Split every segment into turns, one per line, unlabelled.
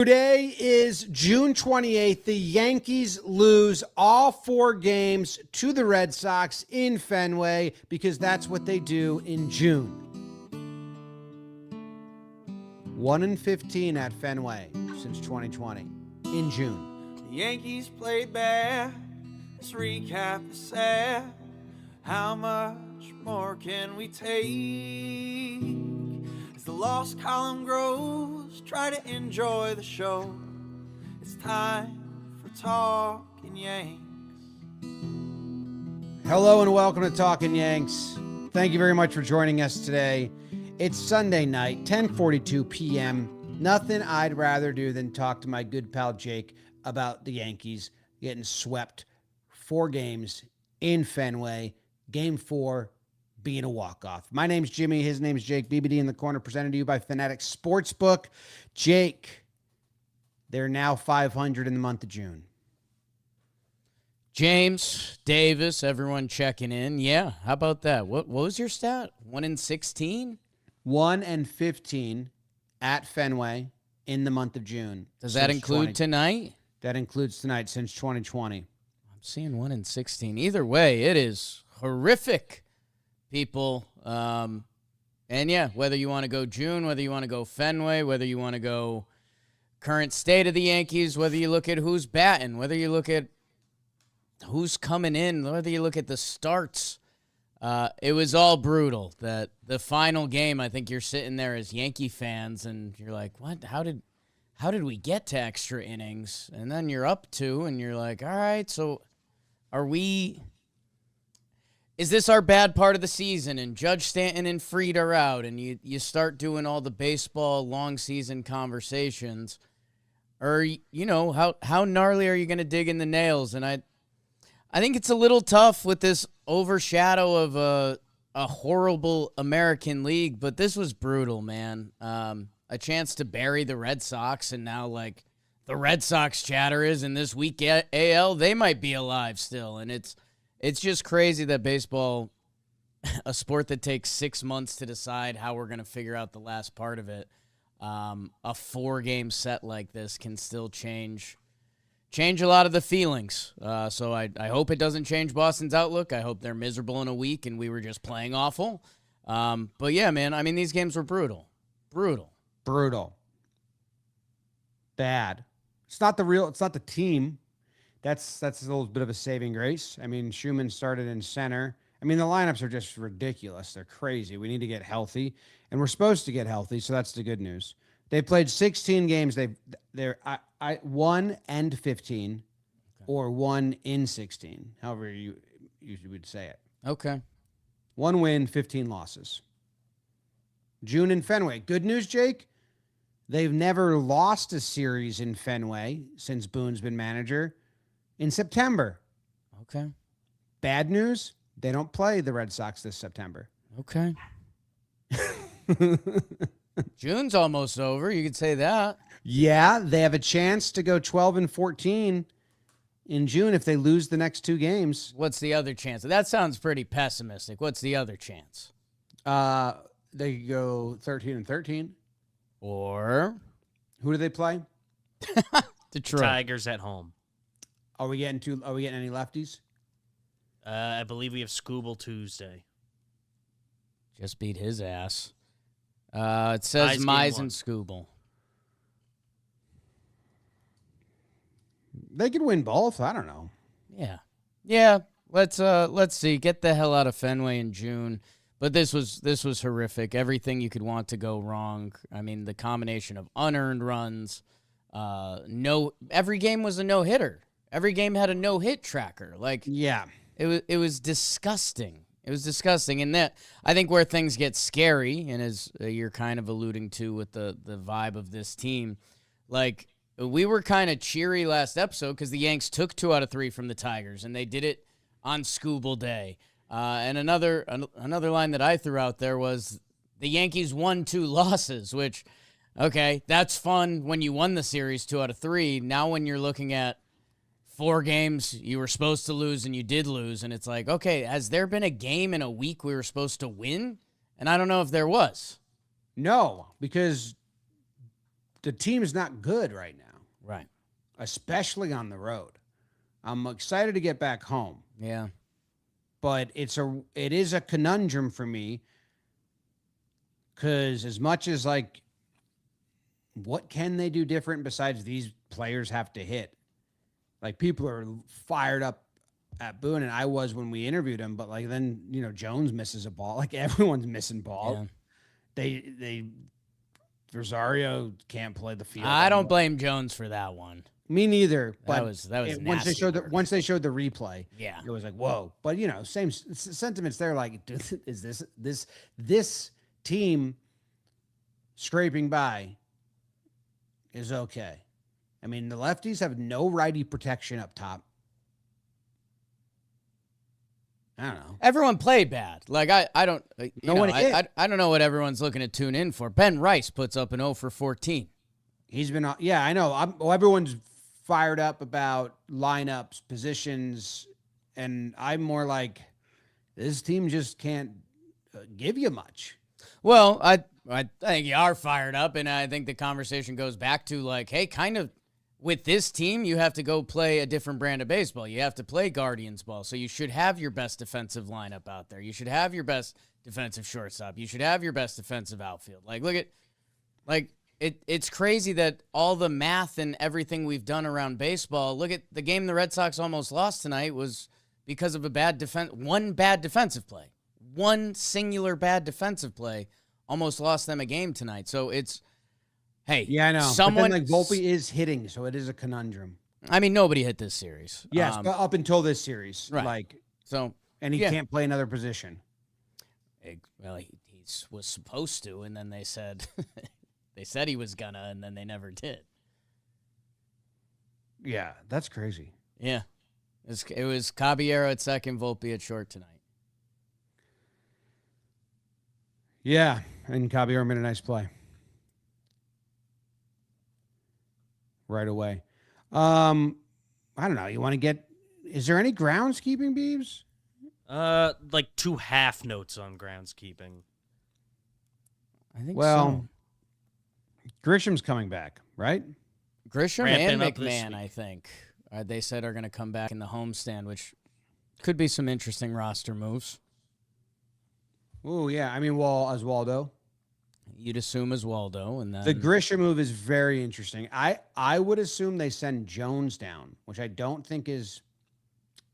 Today is June 28th. The Yankees lose all 4 games to the Red Sox in Fenway because that's what they do in June. 1-15 at Fenway since 2020 in June.
The Yankees played bad. Let's recap the sad. How much more can we take? As the loss column grows, try to enjoy the show. It's time for Talkin' Yanks.
Hello and welcome to Talkin' Yanks. Thank you very much for joining us today. It's Sunday night, 10:42 p.m. Nothing I'd rather do than talk to my good pal Jake about the Yankees getting swept 4 games in Fenway. Game 4 being a walk-off. My name's Jimmy. His name's Jake. BBD in the corner, presented to you by Fanatic Sportsbook. Jake, they're now 500 in the month of June.
James, Davis, everyone checking in. Yeah, how about that? What was your stat? 1-16?
1-15 at Fenway in the month of June.
Does that include tonight?
That includes tonight since 2020.
I'm seeing 1-16. Either way, it is horrific, people. And yeah, whether you want to go June, whether you want to go Fenway, whether you want to go current state of the Yankees, whether you look at who's batting, whether you look at who's coming in, whether you look at the starts, it was all brutal. That the final game, I think you're sitting there as Yankee fans and you're like, what? How did we get to extra innings? And then you're up 2 and you're like, all right, so is this our bad part of the season? And Judge Stanton and Fried are out, and you start doing all the baseball long season conversations. Or, you know, how gnarly are you going to dig in the nails? And I think it's a little tough with this overshadow of a horrible American League, but this was brutal, man. A chance to bury the Red Sox, and now, like, the Red Sox chatter is in this week AL, they might be alive still, and it's just crazy that baseball, a sport that takes 6 months to decide how we're going to figure out the last part of it, a 4-game set like this can still change a lot of the feelings. So I hope it doesn't change Boston's outlook. I hope they're miserable in a week and we were just playing awful. But yeah, man, I mean, these games were brutal.
Bad. It's not the team. That's a little bit of a saving grace. I mean, Schuemann started in center. I mean, the lineups are just ridiculous. They're crazy. We need to get healthy, and we're supposed to get healthy, so that's the good news. They played 16 games. They're 1-15 or 1-16, however you would say it.
Okay.
1 win, 15 losses. June in Fenway. Good news, Jake. They've never lost a series in Fenway since Boone's been manager. In September.
Okay.
Bad news, they don't play the Red Sox this September.
Okay. June's almost over. You could say that.
Yeah, they have a chance to go 12-14 in June if they lose the next 2 games.
What's the other chance? That sounds pretty pessimistic. What's the other chance?
They go 13-13.
Or
who do they play?
Detroit.
Tigers at home.
Are we getting any lefties?
I believe we have Scooble Tuesday.
Just beat his ass. It says Mize and Scooble.
They could win both. I don't know.
Yeah. Let's see. Get the hell out of Fenway in June. But this was horrific. Everything you could want to go wrong. I mean, the combination of unearned runs. Every game was a no-hitter. Every game had a no-hit tracker. Like,
yeah,
it was disgusting. It was disgusting. And that, I think, where things get scary, and as you're kind of alluding to with the vibe of this team, like, we were kind of cheery last episode because the Yanks took 2 out of 3 from the Tigers, and they did it on Scooble Day. And another line that I threw out there was the Yankees won 2 losses, which, okay, that's fun when you won the series 2 out of 3. Now when you're looking at 4 games you were supposed to lose and you did lose, and it's like, okay, has there been a game in a week we were supposed to win? And I don't know if there was.
No, because the team is not good right now,
Right.
especially on the road. I'm excited to get back home,
Yeah.
but it is a conundrum for me because as much as like, what can they do different besides these players have to hit? Like people are fired up at Boone, and I was when we interviewed him, but like then Jones misses a ball. Like everyone's missing ball.
Yeah.
They Rosario can't play the field.
I don't blame Jones for that one.
Me neither. But
That was
once
nasty work.
once they showed the replay,
Yeah.
it was like whoa. But same sentiments there. Like, is this team scraping by is okay? I mean, the lefties have no righty protection up top. I don't know.
Everyone played bad. Like I don't.
No one hit.
I don't know what everyone's looking to tune in for. Ben Rice puts up an 0 for 14.
He's been. Yeah, I know. Everyone's fired up about lineups, positions, and I'm more like, this team just can't give you much.
Well, I think you are fired up, and I think the conversation goes back to like, hey, kind of. With this team, you have to go play a different brand of baseball. You have to play Guardians ball. So you should have your best defensive lineup out there. You should have your best defensive shortstop. You should have your best defensive outfield. Like, look at, like, it's crazy that all the math and everything we've done around baseball, look at the game the Red Sox almost lost tonight was because of one bad defensive play. One singular bad defensive play almost lost them a game tonight. So it's, hey,
yeah, I know.
Someone
but then, like Volpe is hitting, so it is a conundrum.
I mean, nobody hit this series.
Yes, but up until this series,
right.
Like,
so,
and he can't play another position.
Well, he was supposed to, and then they said he was gonna, and then they never did.
Yeah, that's crazy.
Yeah, it was Caballero at second, Volpe at short tonight.
Yeah, and Caballero made a nice play. Right away. I don't know. You want to get? Is there any groundskeeping, Beebs?
Like 2 half notes on groundskeeping.
I think
so. Grisham's coming back, right?
Grisham
Ramping
and
up this
McMahon,
week.
I think, they said are going to come back in the homestand, which could be some interesting roster moves.
Oh yeah. I mean, Oswaldo.
You'd assume Oswaldo, and then
The Grisham move is very interesting. I would assume they send Jones down, which I don't think is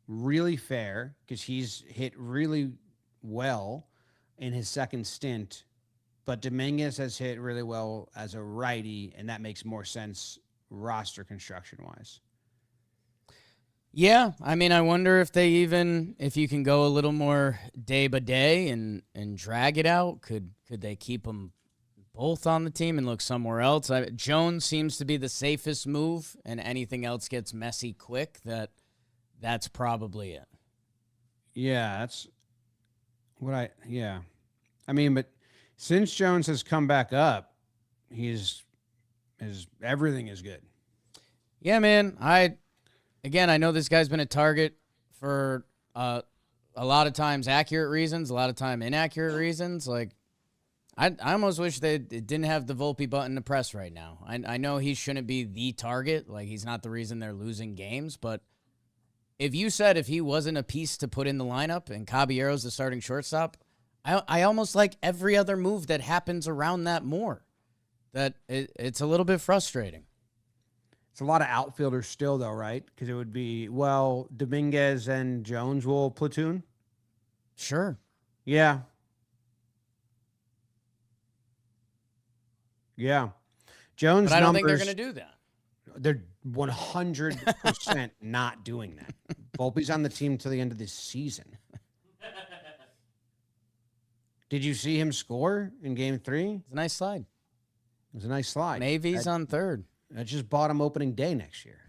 really fair because he's hit really well in his second stint, but Dominguez has hit really well as a righty, and that makes more sense roster construction wise.
Yeah, I mean, I wonder if you can go a little more day by day and drag it out. Could they keep them both on the team and look somewhere else? Jones seems to be the safest move, and anything else gets messy quick. That's probably it.
Yeah, that's what yeah. I mean, but since Jones has come back up, everything is good.
Yeah, man. I know this guy's been a target for a lot of times accurate reasons, a lot of time inaccurate reasons. Like, I almost wish they didn't have the Volpe button to press right now. I know he shouldn't be the target. Like, he's not the reason they're losing games. But if you said if he wasn't a piece to put in the lineup and Caballero's the starting shortstop, I almost like every other move that happens around that more. That it's a little bit frustrating.
It's a lot of outfielders still, though, right? Because it would be, Dominguez and Jones will platoon.
Sure.
Yeah. Yeah. Jones'
But I don't think they're
numbers,
going to do that.
They're 100% not doing that. Volpe's on the team till the end of this season. Did you see him score in Game 3?
It's a nice slide.
It was a nice slide.
Mavy's on third.
I just bought him opening day next year.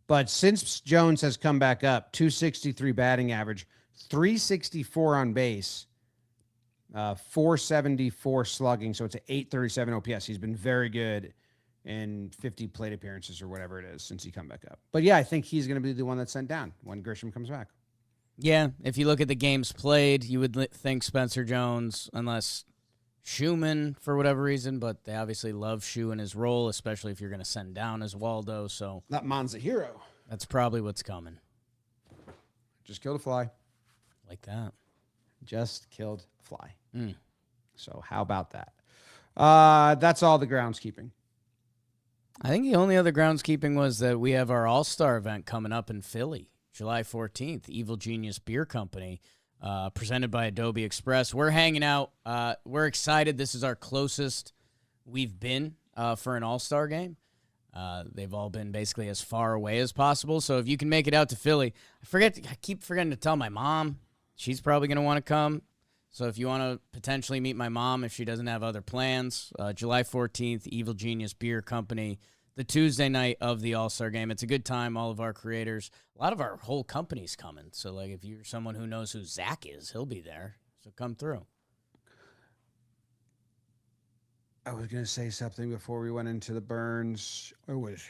But since Jones has come back up, 263 batting average, 364 on base, 474 slugging, so it's an 837 OPS. He's been very good in 50 plate appearances or whatever it is since he come back up. But yeah, I think he's going to be the one that's sent down when Grisham comes back.
Yeah, if you look at the games played, you would think Spencer Jones, unless Schuemann for whatever reason, but they obviously love Schu in his role, especially if you're going to send down Oswaldo. So
That man's a hero.
that's probably what's coming.
Just killed a fly.
Like that.
Just killed a fly.
Mm.
So how about that? That's all the groundskeeping.
I think the only other groundskeeping was that we have our All-Star event coming up in Philly, July 14th, Evil Genius Beer Company, presented by Adobe Express. We're hanging out. We're excited. This is our closest we've been for an All-Star game. They've all been basically as far away as possible. So if you can make it out to Philly, I keep forgetting to tell my mom. She's probably going to want to come. So if you want to potentially meet my mom, if she doesn't have other plans, July 14th, Evil Genius Beer Company, the Tuesday night of the All-Star Game. It's a good time. All of our creators, a lot of our whole company's coming. So, like, if you're someone who knows who Zach is, he'll be there. So come through.
I was going to say something before we went into the Burns.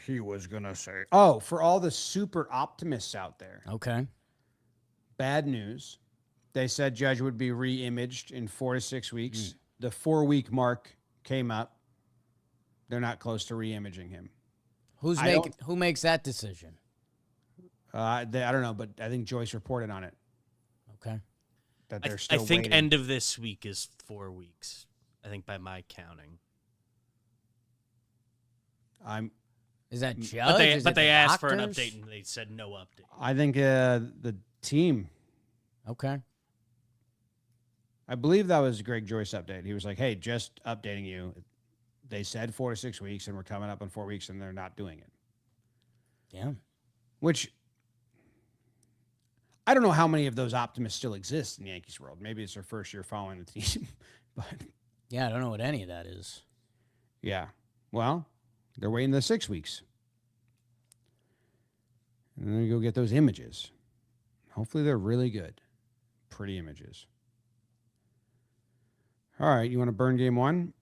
He was going to say? Oh, for all the super optimists out there.
Okay.
Bad news. They said Judge would be re-imaged in 4 to 6 weeks. The 4-week mark came up. They're not close to re-imaging him.
Who makes that decision?
I don't know, but I think Joyce reported on it.
Okay.
That they're
I
still
think
waiting.
end of this week is 4 weeks. I think by my counting.
Is that Judge?
But they asked for an
doctors?
update and they said no update.
I think the team.
Okay.
I believe that was Greg Joyce update. He was like, "Hey, just updating you. They said 4 to 6 weeks, and we're coming up on 4 weeks, and they're not doing it."
Yeah.
Which I don't know how many of those optimists still exist in the Yankees world. Maybe it's their first year following the team, but
Yeah, I don't know what any of that is.
yeah. Well, they're waiting the 6 weeks, and then you go get those images. Hopefully, they're really good, pretty images. All right, you want to burn game one?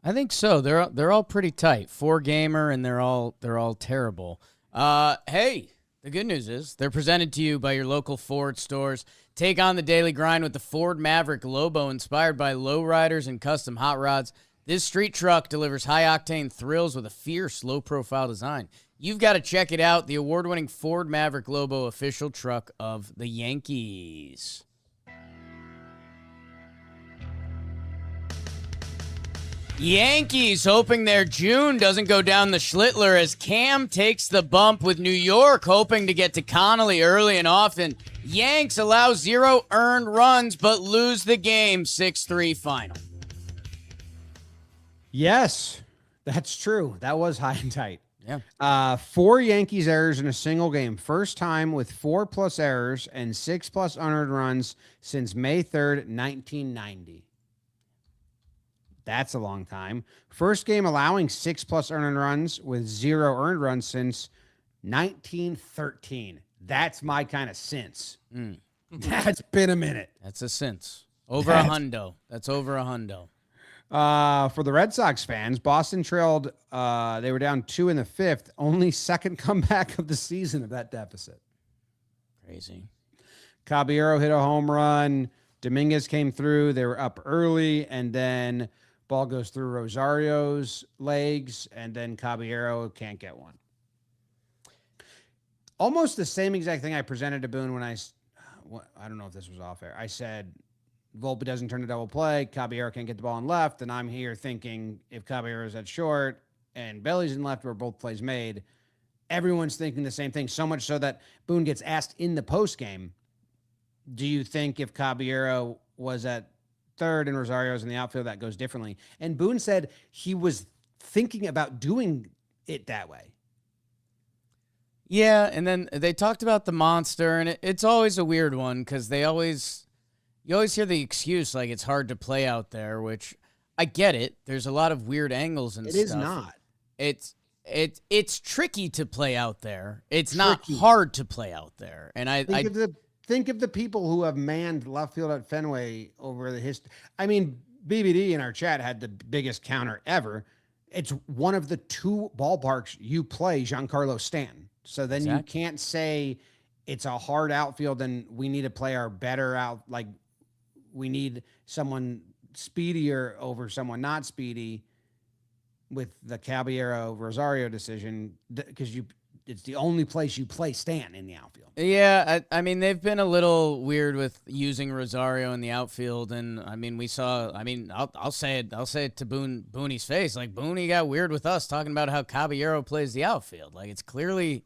I think so. They're all pretty tight. 4-gamer, and they're all terrible. Hey, the good news is they're presented to you by your local Ford stores. Take on the daily grind with the Ford Maverick Lobo, inspired by lowriders and custom hot rods. This street truck delivers high-octane thrills with a fierce, low-profile design. You've got to check it out. The award-winning Ford Maverick Lobo, official truck of the Yankees. Yankees hoping their June doesn't go down the Schlittler as Cam takes the bump with New York, hoping to get to Connolly early and often. Yanks allow 0 earned runs but lose the game 6-3 final.
Yes, that's true. That was high and tight.
Yeah.
4 Yankees errors in a single game. First time with 4+ errors and 6+ unearned runs since May 3rd, 1990. That's a long time. First game allowing 6+ earned runs with 0 earned runs since 1913. That's my kind of since. That's been a minute.
That's a since. Over a hundo. That's over a hundo.
For the Red Sox fans, Boston trailed. They were down 2 in the 5th. Only second comeback of the season of that deficit.
Crazy.
Caballero hit a home run. Dominguez came through. They were up early, and then ball goes through Rosario's legs, and then Caballero can't get one. Almost the same exact thing I presented to Boone when I don't know if this was off air. I said, Volpe doesn't turn to double play. Caballero can't get the ball in left. And I'm here thinking if Caballero's at short and Belly's in left where both plays made, everyone's thinking the same thing. So much so that Boone gets asked in the post game, do you think if Caballero was at third and Rosario's in the outfield, that goes differently? And Boone said he was thinking about doing it that way.
Yeah, and then they talked about the monster, and it's always a weird one because you always hear the excuse like it's hard to play out there, which I get it. There's a lot of weird angles and stuff.
It is not.
It's tricky to play out there. It's not hard to play out there. And
think of the people who have manned left field at Fenway over the history. I mean, BBD in our chat had the biggest counter ever. It's one of the 2 ballparks you play Giancarlo Stanton. So then you can't say it's a hard outfield and we need to play our better out. Like we need someone speedier over someone not speedy with the Caballero Rosario decision because it's the only place you play Stan in the outfield.
Yeah, I mean, they've been a little weird with using Rosario in the outfield, and I mean, I'll say it to Booney's face. Like, Booney got weird with us talking about how Caballero plays the outfield. Like, it's clearly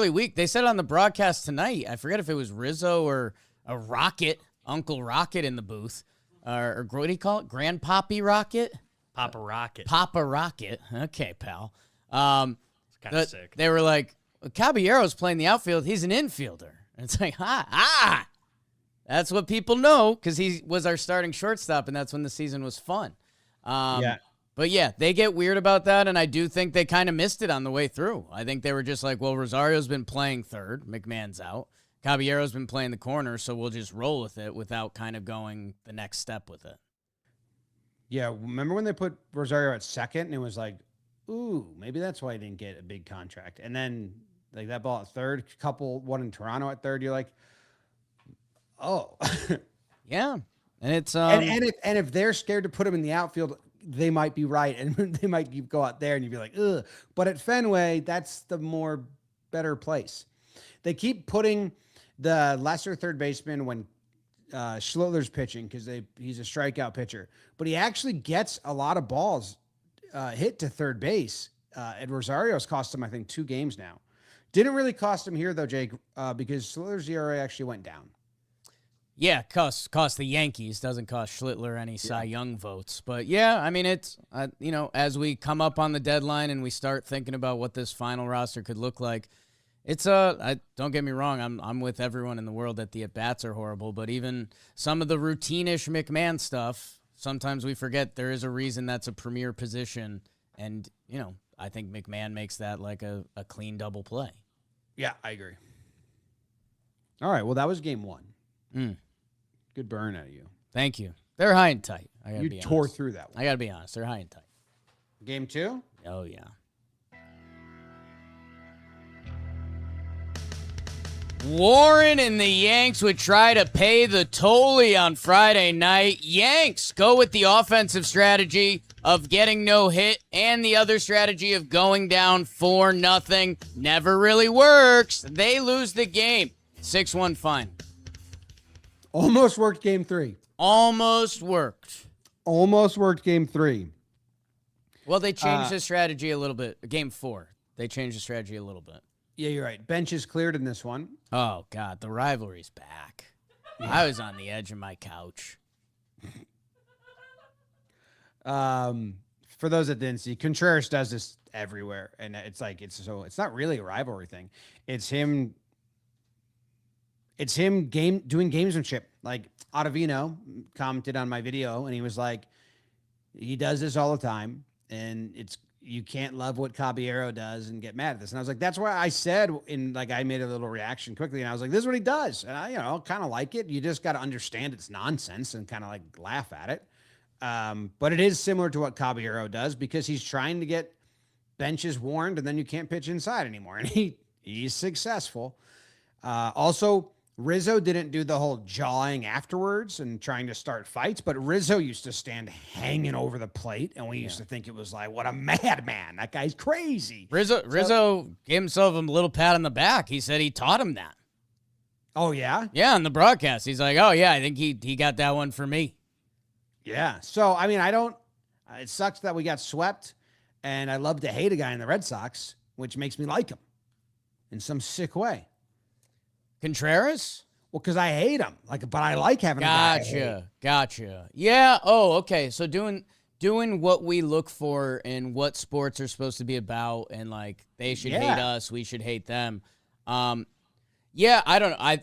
weak. They said on the broadcast tonight, I forget if it was Rizzo or a Rocket, Uncle Rocket in the booth, or what do you call it? Grandpappy Rocket?
Papa Rocket.
Papa Rocket. Okay, pal.
It's kind of sick.
They were like, Caballero's playing the outfield. He's an infielder. And it's like, that's what people know because he was our starting shortstop, and that's when the season was fun.
Yeah.
But, yeah, they get weird about that, and I do think they kind of missed it on the way through. I think they were just like, well, Rosario's been playing third. McMahon's out. Caballero's been playing the corner, so we'll just roll with it without kind of going the next step with it.
Yeah, remember when they put Rosario at second and it was like, ooh, maybe that's why he didn't get a big contract. And then like that ball at third, one in Toronto at third, you're like, oh.
Yeah. And it's
and if they're scared to put him in the outfield, they might be right. And they might go out there and you'd be like, ugh. But at Fenway, that's the better place. They keep putting the lesser third baseman when Schlittler's pitching because he's a strikeout pitcher, but he actually gets a lot of balls hit to third base. And Rosario's cost him, I think, 2 games now. Didn't really cost him here though, Jake, because Schlittler's ERA actually went down.
Yeah, cost the Yankees, doesn't cost Schlittler any Cy Young votes. But yeah, I mean, it's as we come up on the deadline and we start thinking about what this final roster could look like. It's don't get me wrong, I'm with everyone in the world that the at-bats are horrible, but even some of the routine-ish McMahon stuff, sometimes we forget there is a reason that's a premier position, and, I think McMahon makes that like a clean double play.
Yeah, I agree. All right, well, that was game 1. Good burn out of you.
Thank you. They're high and tight.
You tore through that one.
I got to be honest. They're high and tight.
Game 2?
Oh, yeah. Warren and the Yanks would try to pay the Tolley on Friday night. Yanks go with the offensive strategy of getting no hit and the other strategy of going down 4-0. Never really works. They lose the game. 6-1 fine.
Almost worked game 3.
Almost worked.
Almost worked game 3.
Well, they changed the strategy a little bit. Game 4. They changed the strategy a little bit.
Yeah, you're right. Bench is cleared in this one.
Oh, God. The rivalry's back. Yeah. I was on the edge of my couch.
For those that didn't see, Contreras does this everywhere. And it's not really a rivalry thing. It's him doing gamesmanship. Like Ottavino commented on my video and he was like, he does this all the time. And you can't love what Caballero does and get mad at this. And I was like, that's why I said I made a little reaction quickly. And I was like, this is what he does. And I, kind of like it. You just got to understand it's nonsense and kind of like laugh at it. But it is similar to what Caballero does because he's trying to get benches warned and then you can't pitch inside anymore. And he's successful. Also, Rizzo didn't do the whole jawing afterwards and trying to start fights, but Rizzo used to stand hanging over the plate, and we used to think it was like, what a madman. That guy's crazy.
Rizzo gave himself a little pat on the back. He said he taught him that.
Oh, yeah?
Yeah, on the broadcast. He's like, oh, yeah, I think he got that one for me.
Yeah. So, I mean, it sucks that we got swept, and I love to hate a guy in the Red Sox, which makes me like him in some sick way.
Contreras?
Well, because I hate him. But I like having a guy I hate.
Gotcha. Yeah. Oh, okay. So doing what we look for and what sports are supposed to be about, and like they should hate us, we should hate them. Yeah. I don't know.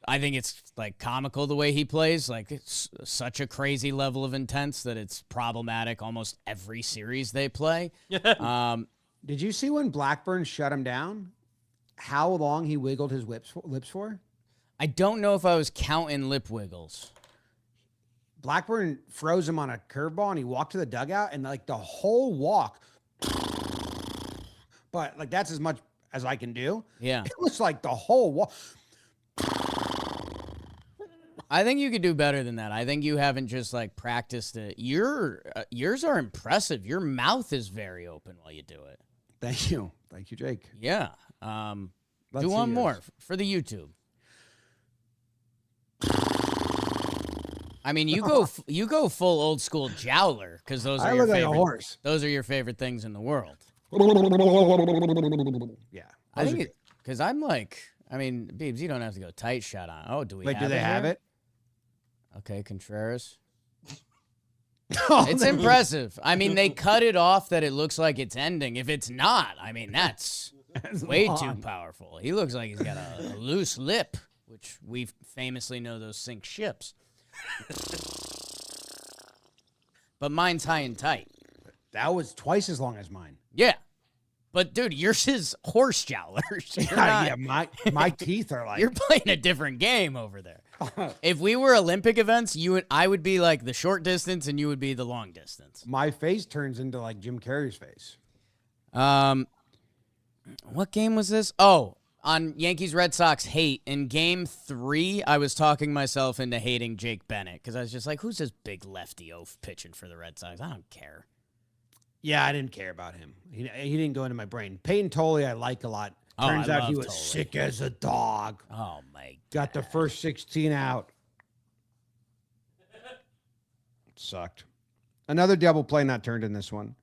I think it's like comical the way he plays. Like it's such a crazy level of intense that it's problematic almost every series they play.
Did you see when Blackburn shut him down? How long he wiggled his lips for?
I don't know if I was counting lip wiggles.
Blackburn froze him on a curveball and he walked to the dugout and like the whole walk. But like that's as much as I can do.
Yeah.
It was like the whole walk.
I think you could do better than that. I think you haven't just like practiced it. Yours are impressive. Your mouth is very open while you do it.
Thank you, Jake.
Yeah.
Let's
do
see
one
yours.
more for the YouTube. I mean, you go full old school jowler because those are
I
your
look like
favorite.
a horse.
Those are your favorite things in the world.
Yeah.
I think it because I'm like, I mean, Beebs, you don't have to go tight shot on. Oh, do we?
Wait,
have
do they
it
have
here?
it?
Okay, Contreras.
Oh,
It's impressive. I mean, they cut it off that it looks like it's ending. If it's not, I mean, that's way too powerful. He looks like he's got a loose lip, which we famously know those sink ships. But mine's high and tight.
That was twice as long as mine.
Yeah. But, dude, yours is horse jowlers.
Yeah, my teeth are like.
You're playing a different game over there. If we were Olympic events, I would be like the short distance and you would be the long distance.
My face turns into like Jim Carrey's face.
What game was this? Oh, on Yankees Red Sox hate. In game 3, I was talking myself into hating Jake Bennett because I was just like, who's this big lefty oaf pitching for the Red Sox? I don't care.
Yeah, I didn't care about him. He didn't go into my brain. Peyton Tolley, I like a lot.
Oh,
Turns
I
out he
love
was
Tolley.
sick as a dog.
Oh, my
Got the first 16 out. Sucked. Another double play not turned in this one.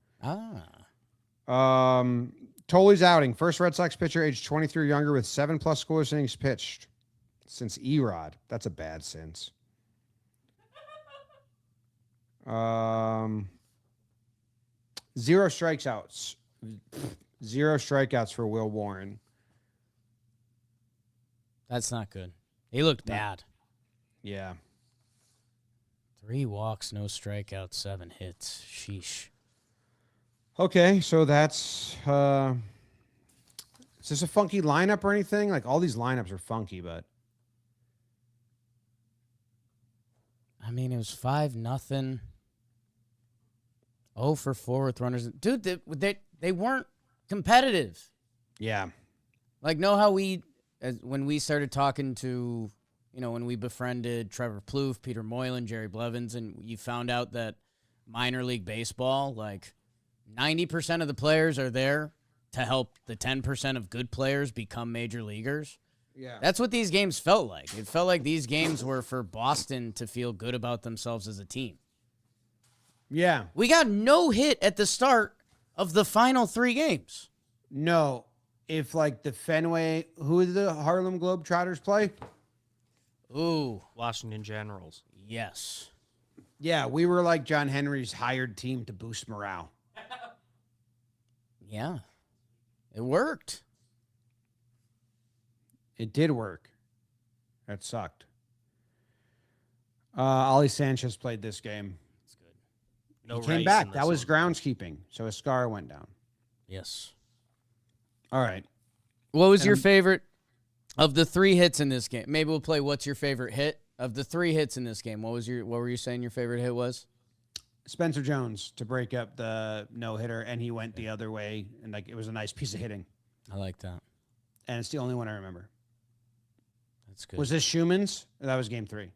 Tolley's outing. First Red Sox pitcher aged 23 or younger with 7+ scoreless innings pitched since Erod. That's a bad since. 0 strikeouts. 0 strikeouts for Will Warren.
That's not good. He looked bad.
Yeah.
3 walks, no strikeouts, 7 hits. Sheesh.
Okay, so that's is this a funky lineup or anything? Like all these lineups are funky, but
I mean, it was 5-0. 0 for 4 with runners. Dude, they weren't competitive.
yeah.
Like, know how when we started talking to, when we befriended Trevor Plouffe, Peter Moylan, Jerry Blevins, and you found out that minor league baseball, like 90% of the players are there to help the 10% of good players become major leaguers.
Yeah.
That's what these games felt like. It felt like these games were for Boston to feel good about themselves as a team.
Yeah.
We got no hit at the start of the final 3 games.
No. If like the Fenway, who did the Harlem Globetrotters play?
Ooh,
Washington Generals.
yes.
Yeah, we were like John Henry's hired team to boost morale.
Yeah. It worked.
It did work. That sucked. Ollie Sanchez played this game.
That's good.
No
He came
Rice
back.
in
That
this
was
one.
groundskeeping. So Escar went down.
Yes.
All right.
What was your favorite of the 3 hits in this game? Maybe we'll play what's your favorite hit? Of the 3 hits in this game, what were you saying your favorite hit was?
Spencer Jones to break up the no-hitter, and he went the other way, and like it was a nice piece of hitting.
I like that.
And it's the only one I remember.
That's good.
Was this Schumann's? That was game 3.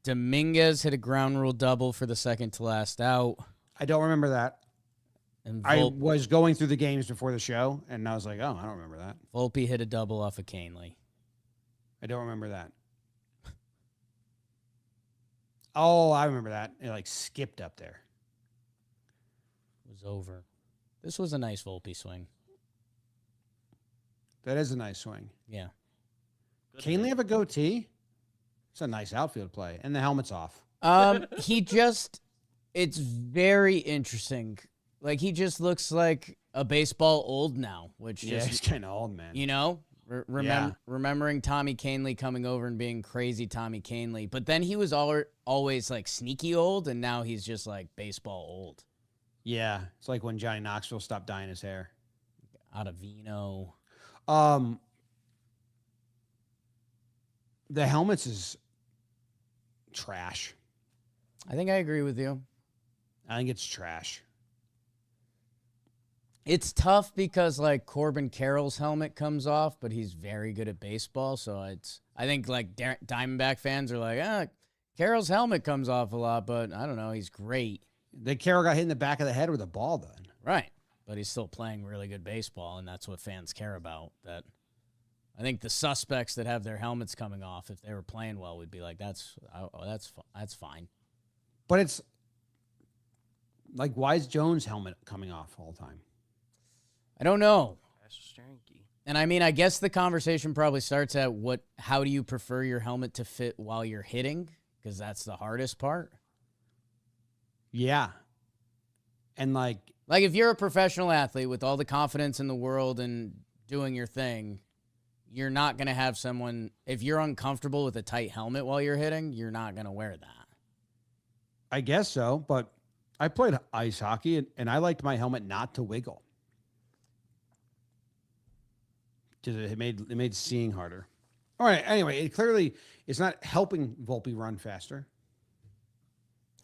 Dominguez hit a ground rule double for the second to last out.
I don't remember that.
And
I was going through the games before the show, and I was like, oh, I don't remember that.
Volpe hit a double off of Canely.
I don't remember that. Oh, I remember that. It like skipped up there.
It was over. This was a nice Volpe swing.
That is a nice swing.
Yeah.
Canely have a goatee? It's a nice outfield play. And the helmet's off.
It's very interesting. Like, he just looks like a baseball old now, which
Yeah, he's kind of old, man.
Yeah. Remembering Tommy Canely coming over and being crazy Tommy Canely. But then he was always like sneaky old, and now he's just like baseball old.
Yeah. It's like when Johnny Knoxville stopped dyeing his hair.
Ottavino.
The helmets is trash.
I think I agree with you.
I think it's trash.
It's tough because like Corbin Carroll's helmet comes off, but he's very good at baseball. So I think like Diamondback fans are like, Carroll's helmet comes off a lot, but I don't know. He's great.
The Carroll got hit in the back of the head with a ball, then.
Right. But he's still playing really good baseball, and that's what fans care about. That I think the suspects that have their helmets coming off, if they were playing well, would be like, that's fine.
But it's like, why is Jones' helmet coming off all the time?
I don't know.
That's steering key.
And I mean, I guess the conversation probably starts at how do you prefer your helmet to fit while you're hitting? Because that's the hardest part.
Yeah. And like
if you're a professional athlete with all the confidence in the world and doing your thing, you're not going to have someone, if you're uncomfortable with a tight helmet while you're hitting, you're not going to wear that.
I guess so, but I played ice hockey and I liked my helmet not to wiggle. Because it made seeing harder. All right, anyway, it clearly is not helping Volpe run faster.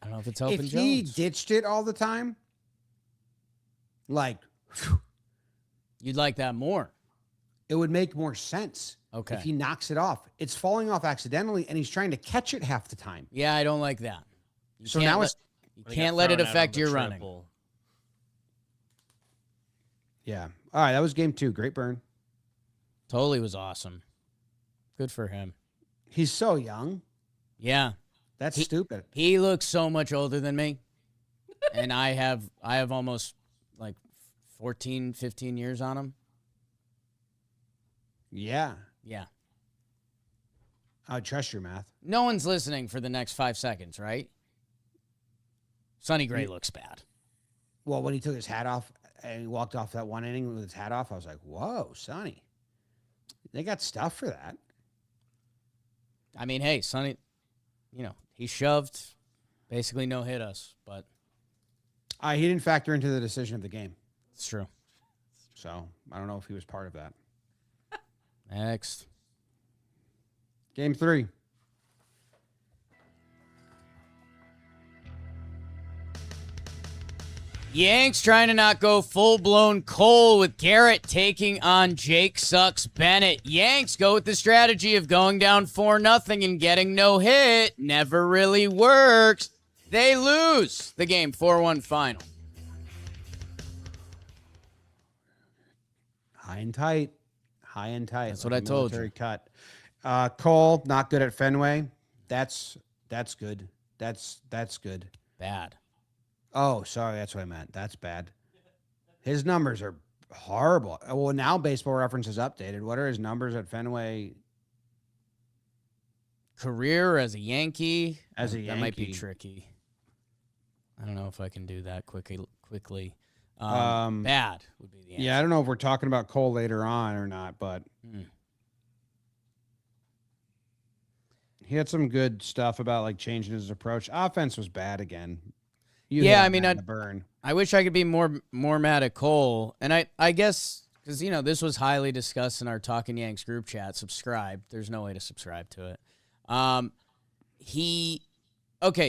I don't know if it's helping
If he
Jones.
ditched it all the time, like,
You'd like that more.
it would make more sense.
Okay.
If he knocks it off. It's falling off accidentally, and he's trying to catch it half the time.
Yeah, I don't like that. You
So
can't
now
let-
it's...
you
When he
can't
got
let it
thrown out on
affect
the
your running.
triple.
Yeah. All right, that was game 2. Great burn.
Totally was awesome. Good for him.
He's so young.
Yeah.
That's stupid.
He looks so much older than me. And I have almost like 14, 15 years on him.
Yeah.
Yeah.
I trust your math.
No one's listening for the next 5 seconds, right? Sonny Gray looks bad.
Well, when he took his hat off and he walked off that one inning with his hat off, I was like, whoa, Sonny. They got stuff for that.
I mean, hey, Sonny, he shoved, basically no hit us, but
He didn't factor into the decision of the game.
it's true.
So I don't know if he was part of that.
Next.
Game 3.
Yanks trying to not go full-blown Cole with Garrett taking on Jake Sucks Bennett. Yanks go with the strategy of going down 4-0 and getting no hit. Never really works. They lose the game 4-1 final.
High and tight. High and tight.
That's what I told you.
Military cut. Cole, not good at Fenway. That's good. That's good.
Bad.
Oh, sorry. That's what I meant. That's bad. His numbers are horrible. Well, now Baseball Reference is updated. What are his numbers at Fenway?
Career as a Yankee.
As a
That might be
Yankee.
tricky. I don't know if I can do that quickly. Bad would be the answer.
Yeah, I don't know if we're talking about Cole later on or not, but he had some good stuff about like changing his approach. Offense was bad again. You
Yeah,
hit
I mean,
on the burn.
I wish I could be more mad at Cole. And I guess, because, this was highly discussed in our Talkin Yanks group chat. Subscribe. There's no way to subscribe to it.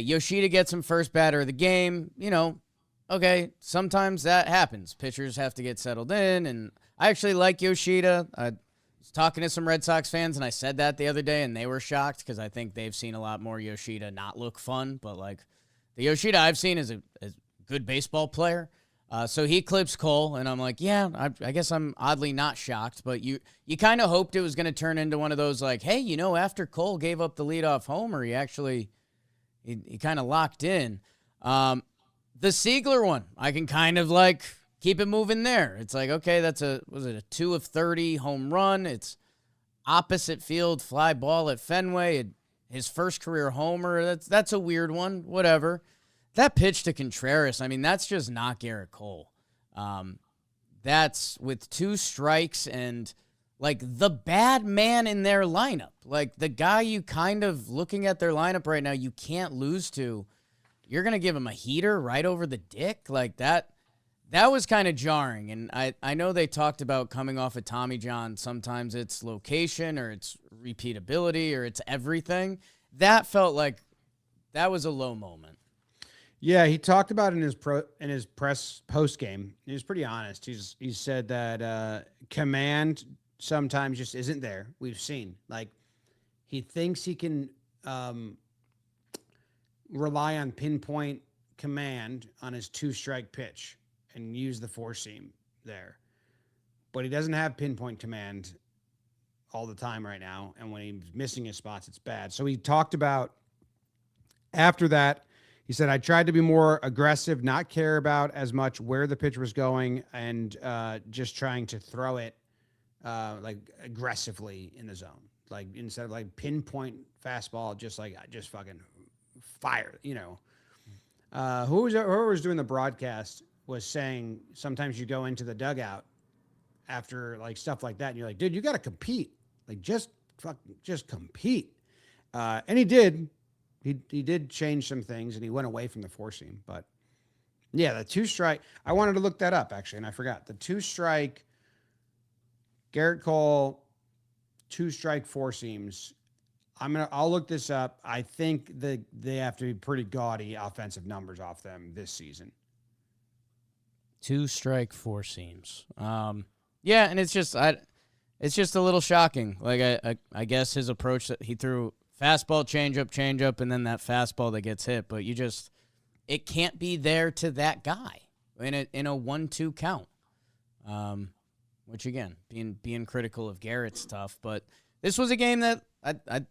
Yoshida gets him first batter of the game. Okay, sometimes that happens. Pitchers have to get settled in. And I actually like Yoshida. I was talking to some Red Sox fans, and I said that the other day, and they were shocked because I think they've seen a lot more Yoshida not look fun. But, the Yoshida I've seen is a good baseball player. So he clips Cole, and I'm like, yeah, I guess I'm oddly not shocked. But you kind of hoped it was going to turn into one of those hey, after Cole gave up the leadoff homer, he kind of locked in. The Siegler one, I can kind of keep it moving there. It's okay, was it a 2 of 30 home run? It's opposite field fly ball at Fenway. His first career homer. That's a weird one. Whatever. That pitch to Contreras, I mean, that's just not Garrett Cole. That's with 2 strikes and the bad man in their lineup. The guy you kind of looking at their lineup right now, you can't lose to. You're going to give him a heater right over the dick? That was kind of jarring. And I know they talked about coming off of Tommy John. Sometimes it's location or it's repeatability or it's everything. That felt like that was a low moment.
Yeah, he talked about it in his press post game. He was pretty honest. He said that command sometimes just isn't there. We've seen like he thinks he can rely on pinpoint command on his 2-strike pitch and use the 4-seam there, but he doesn't have pinpoint command all the time right now. And when he's missing his spots, it's bad. So he talked about after that. He said, I tried to be more aggressive, not care about as much where the pitch was going, and just trying to throw it like aggressively in the zone. Like instead of like pinpoint fastball, just fucking fire, whoever was doing the broadcast was saying sometimes you go into the dugout after like stuff like that, and you're like, dude, you got to compete. Like just compete. And he did. He did change some things, and he went away from the 4-seam. But, yeah, the 2-strike. I wanted to look that up, actually, and I forgot. The 2-strike, Garrett Cole, 2-strike 4-seams. I'll look this up. I think they have to be pretty gaudy offensive numbers off them this season.
2-strike 4-seams. Yeah, and it's just a little shocking. Like I guess his approach that he threw. Fastball, changeup, and then that fastball that gets hit. But it can't be there to that guy in a 1-2 count. Which again, being critical of Garrett's tough. But this was a game that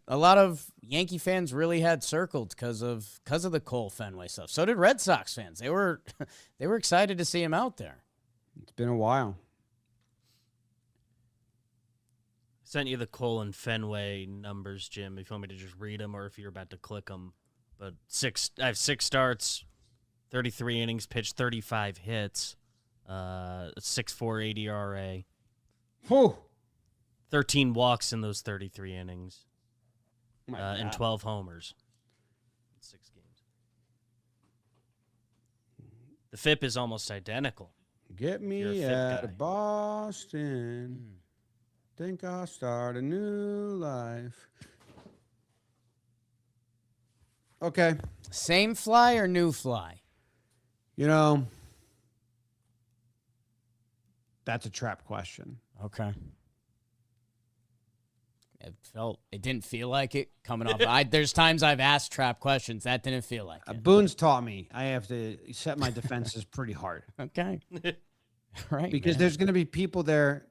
a lot of Yankee fans really had circled because of the Cole Fenway stuff. So did Red Sox fans. They were excited to see him out there.
It's been a while.
Sent you the Cole and Fenway numbers, Jim, if you want me to just read them or if you're about to click them. But I have 6 starts, 33 innings pitched, 35 hits, 6.48 ERA.
Whew.
13 walks in those 33 innings, and 12 homers in 6 games. The FIP is almost identical.
Get me out of Boston. Think I'll start a new life. Okay.
Same fly or new fly?
That's a trap question.
Okay. It didn't feel like it coming off. There's times I've asked trap questions. That didn't feel like it.
Boone's taught me I have to set my defenses pretty hard.
Okay. Right.
Because there's going to be people there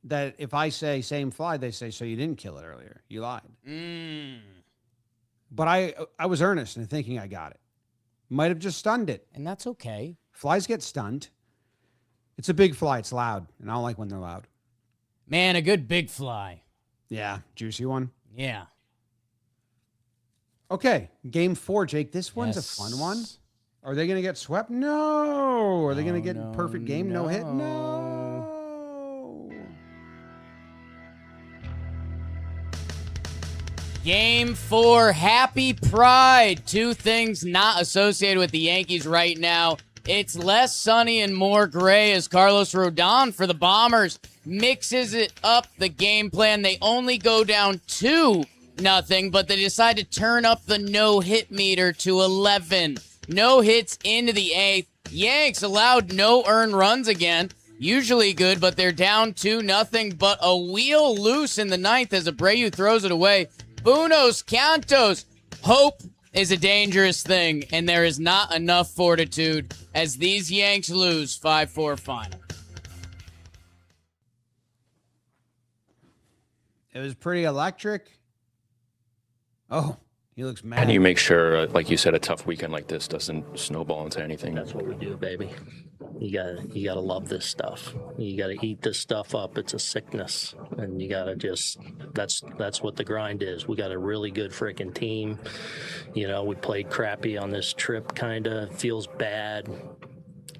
that if I say same fly, they say, so you didn't kill it earlier. You lied. But I was earnest in thinking I got it. Might have just stunned it.
And that's okay.
Flies get stunned. It's a big fly. It's loud. And I don't like when they're loud.
Man, a good big fly.
Yeah. Juicy one.
Yeah.
Okay. Game 4, Jake. This one's a fun one. Are they going to get swept? No. Are they going to get perfect game? No hit? No.
Game 4, Happy Pride. 2 things not associated with the Yankees right now. It's less sunny and more gray as Carlos Rodon for the Bombers mixes it up the game plan. They only go down 2-0, but they decide to turn up the no-hit meter to 11. No hits into the 8th. Yanks allowed no earned runs again. Usually good, but they're down 2-0. But a wheel loose in the 9th as Abreu throws it away. Buenos Cantos. Hope is a dangerous thing, and there is not enough fortitude as these Yanks lose 5-4 final.
It was pretty electric. Oh, he looks mad.
How do you make sure, like you said, a tough weekend like this doesn't snowball into anything?
That's what we do, baby. You gotta love this stuff. You gotta eat this stuff up. It's a sickness, and you gotta just. That's what the grind is. We got a really good freaking team. We played crappy on this trip. Kinda feels bad.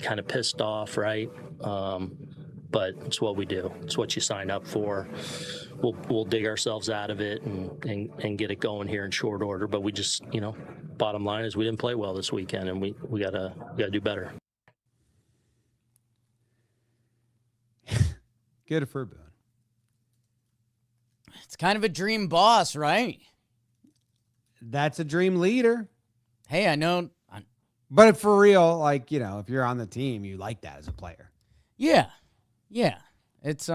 Kind of pissed off, right? But it's what we do. It's what you sign up for. We'll dig ourselves out of it and get it going here in short order. But we just, bottom line is we didn't play well this weekend, and we gotta do better.
Good for Boone.
It's kind of a dream boss, right?
That's a dream leader.
Hey, I know.
But for real, like, if you're on the team, you like that as a player.
Yeah. Yeah. It's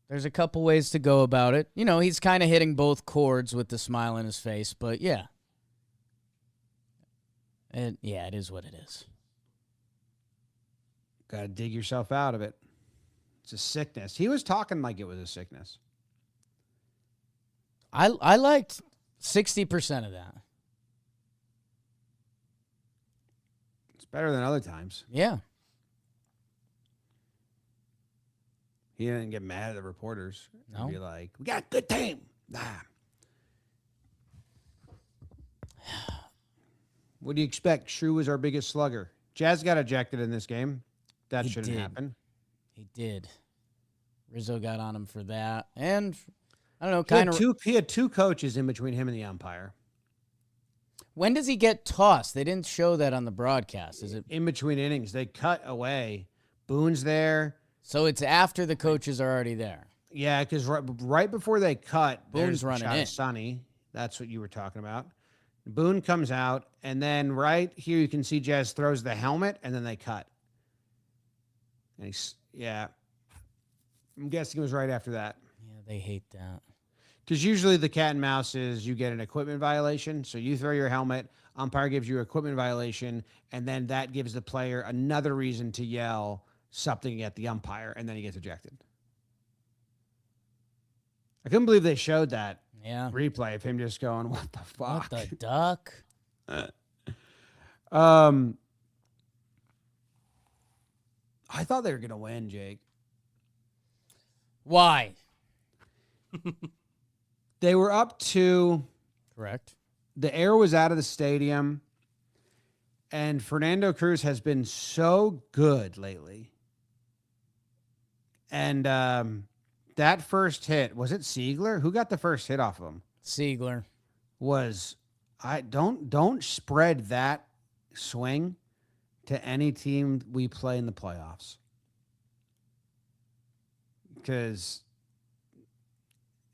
there's a couple ways to go about it. He's kind of hitting both chords with the smile on his face, but yeah. And yeah, it is what it is.
Got to dig yourself out of it. It's a sickness. He was talking like it was a sickness.
I liked 60% of that.
It's better than other times.
Yeah.
He didn't get mad at the reporters.
No.
He'd be like, we got a good team. What do you expect? Schuh was our biggest slugger. Jazz got ejected in this game. That
He
shouldn't
did.
happen.
He did. Rizzo got on him for that. And I don't know,
He
kind
had
of.
he had two coaches in between him and the umpire.
When does he get tossed? They didn't show that on the broadcast. Is it?
In between innings, they cut away. Boone's there.
So it's after the coaches are already there.
Yeah, because right before they cut,
Boone's
there's the
running
shot
in.
of Sonny. That's what you were talking about. Boone comes out, and then right here you can see Jazz throws the helmet, and then they cut. And I'm guessing it was right after that.
Yeah, they hate that.
Because usually the cat and mouse is you get an equipment violation. So you throw your helmet, umpire gives you an equipment violation, and then that gives the player another reason to yell something at the umpire, and then he gets ejected. I couldn't believe they showed that
Yeah.
replay of him just going, what the fuck?
What the duck?
I thought they were going to win, Jake.
Why?
They were up 2.
Correct.
The air was out of the stadium, and Fernando Cruz has been so good lately. And that first hit, was it Siegler? Who got the first hit off of him?
Siegler.
Don't spread that swing to any team we play in the playoffs. Because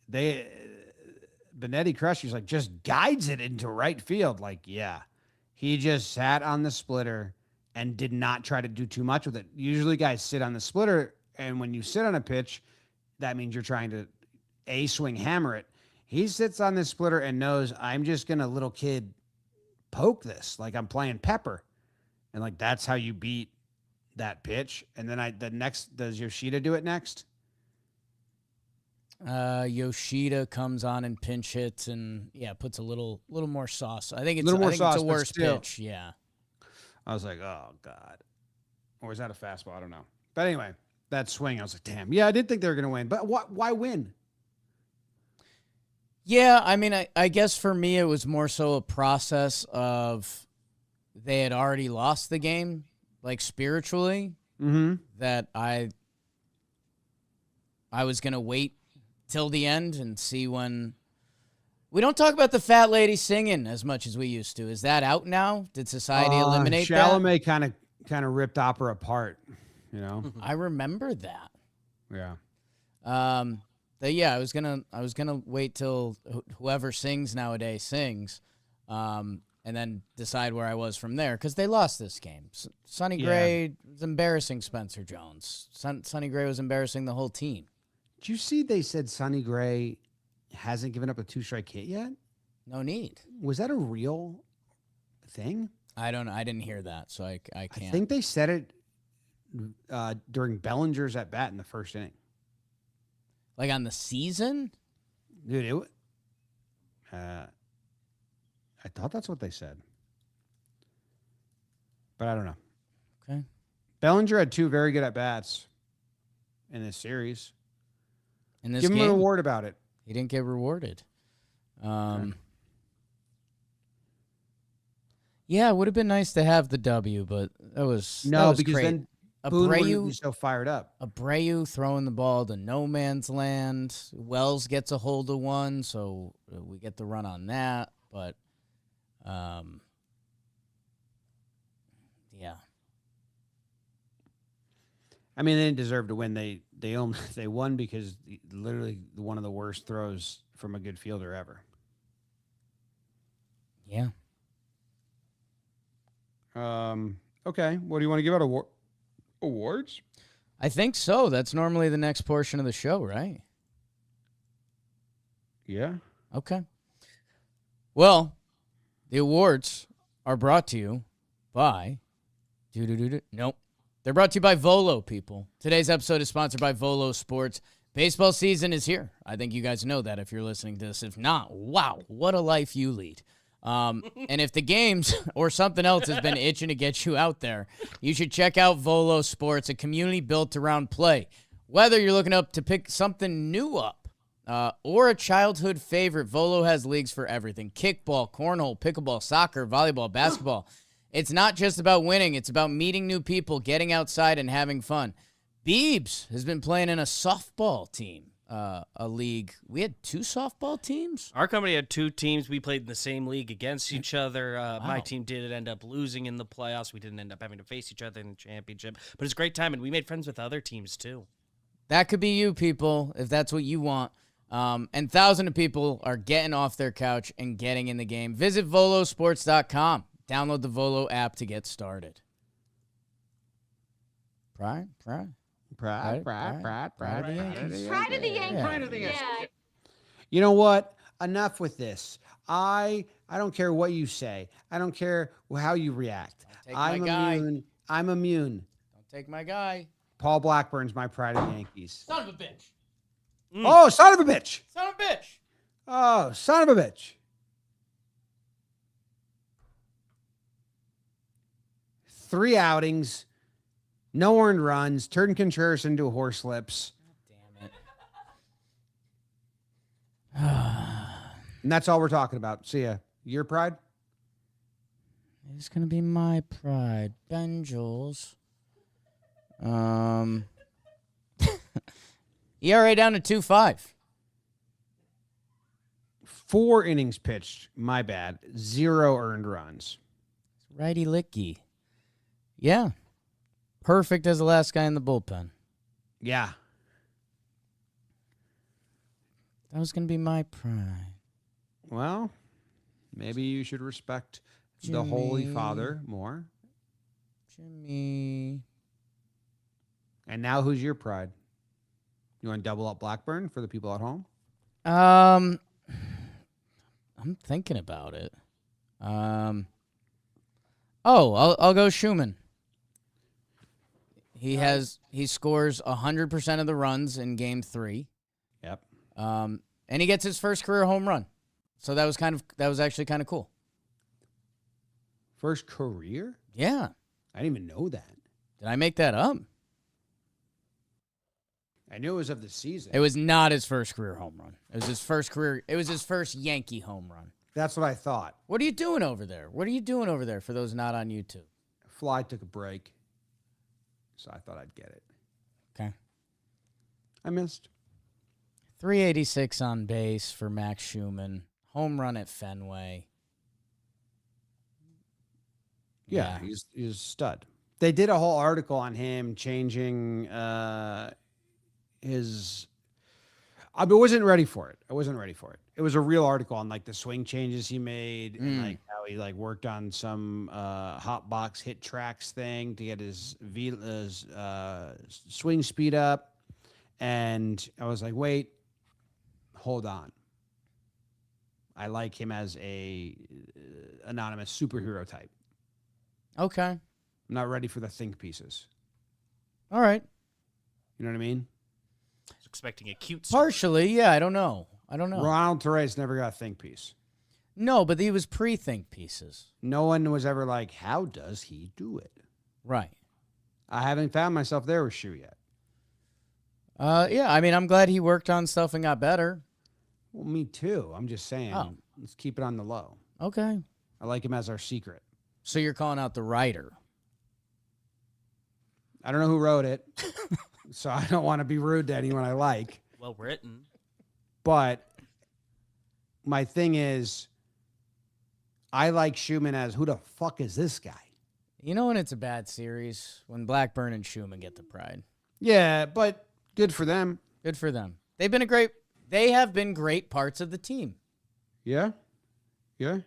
Benetti Crusher's like just guides it into right field. Like, yeah, he just sat on the splitter and did not try to do too much with it. Usually guys sit on the splitter, and when you sit on a pitch, that means you're trying to swing hammer it. He sits on this splitter and knows I'm just going to little kid poke this like I'm playing Pepper. And like, that's how you beat that pitch. And then does Yoshida do it next?
Yoshida comes on and pinch hits and puts a little more sauce. I think it's
Little more
I think
sauce,
it's a
but
worse
still.
pitch. Yeah.
I was like, oh God. Or is that a fastball? I don't know. But anyway, that swing, I was like, damn. Yeah, I did think they were going to win. But why win?
Yeah, I mean, I guess for me it was more so a process of they had already lost the game, like spiritually, that I was going to wait till the end and see when. We don't talk about the fat lady singing as much as we used to. Is that out now? Did society eliminate that?
Chalamet kind of ripped opera apart, you know?
I remember that.
Yeah.
But yeah, I was gonna wait till whoever sings nowadays sings, and then decide where I was from there because they lost this game. Sonny Gray was embarrassing Spencer Jones. Sonny Gray was embarrassing the whole team.
Did you see they said Sonny Gray hasn't given up a 2-strike hit yet?
No need.
Was that a real thing?
I don't know. I didn't hear that, so I can't.
I think they said it during Bellinger's at bat in the first inning.
Like on the season?
Dude, I thought that's what they said. But I don't know.
Okay.
Bellinger had 2 very good at-bats in this series.
In this
Give him
game,
an award about it.
he didn't get rewarded. Yeah, it would have been nice to have the W, but that was
Because
great.
then Boone wouldn't
Abreu,
be so fired up.
Abreu throwing the ball to no man's land. Wells gets a hold of one, so we get the run on that. But, yeah.
I mean, they didn't deserve to win. They won because literally one of the worst throws from a good fielder ever.
Yeah.
Okay. What do you want to give out awards?
I think so. That's normally the next portion of the show, right?
Yeah.
Okay. Well, the awards are brought to you by... Nope. They're brought to you by Volo, people. Today's episode is sponsored by Volo Sports. Baseball season is here. I think you guys know that if you're listening to this. If not, wow, what a life you lead. And if the games or something else has been itching to get you out there, you should check out Volo Sports, a community built around play. Whether you're looking up to pick something new up or a childhood favorite, Volo has leagues for everything. Kickball, cornhole, pickleball, soccer, volleyball, basketball. It's not just about winning. It's about meeting new people, getting outside, and having fun. Beebs has been playing in a softball team. A league. We had 2 softball teams?
Our company had 2 teams. We played in the same league against each other. My team did end up losing in the playoffs. We didn't end up having to face each other in the championship. But it's a great time, and we made friends with other teams, too.
That could be you, people, if that's what you want. And thousands of people are getting off their couch and getting in the game. Visit volosports.com. Download the Volo app to get started. Pride of the Yankees.
Pride of the Yankees. Yeah.
You know what? Enough with this. I don't care what you say. I don't care how you react.
Take my guy.
I'm immune.
Don't take my guy.
Paul Blackburn's my pride of the Yankees.
Son of a bitch.
Oh, son of a bitch.
Son of a bitch.
Oh, son of a bitch. 3 outings, no earned runs, turned Contreras into a horse lips.
Damn it.
And that's all we're talking about. See ya. Your pride?
It's going to be my pride. Ben Jules. ERA down to 2.5.
4 innings pitched. My bad. 0 earned runs.
Righty licky. Yeah. Perfect as the last guy in the bullpen.
Yeah.
That was going to be my pride.
Well, maybe you should respect the
Jimmy.
Holy Father more.
Jimmy.
And now who's your pride? You want to double up Blackburn for the people at home?
I'm thinking about it. I'll go Schuemann. He scores 100% of the runs in game 3.
Yep.
And he gets his first career home run. So that was actually kind of cool.
First career?
Yeah.
I didn't even know that.
Did I make that up?
I knew it was of the season.
It was not his first career home run. It was his first Yankee home run.
That's what I thought.
What are you doing over there? What are you doing over there for those not on YouTube?
Fly took a break, so I thought I'd get it.
Okay.
I missed.
386 on base for Max Schuemann. Home run at Fenway.
Yeah, he's a stud. They did a whole article on him changing his... I wasn't ready for it. It was a real article on like the swing changes he made and like how he like worked on some hot box hit tracks thing to get his swing speed up. And I was like, wait, hold on. I like him as a anonymous superhero type.
Okay.
I'm not ready for the think pieces.
All right.
You know what I mean?
I was expecting a cute story.
Partially, yeah. I don't know.
Ronald Torres never got a think piece.
No, but he was pre-think pieces.
No one was ever like, how does he do it?
Right.
I haven't found myself there with Shu yet.
Yeah, I mean, I'm glad he worked on stuff and got better.
Well, me too. I'm just saying, let's keep it on the low.
Okay.
I like him as our secret.
So you're calling out the writer.
I don't know who wrote it, so I don't want to be rude to anyone I like.
Well written.
But my thing is, I like Schumann as, who the fuck is this guy?
You know when it's a bad series? When Blackburn and Schumann get the pride.
Yeah, but good for them.
Good for them. They have been great parts of the team.
Yeah? Yeah?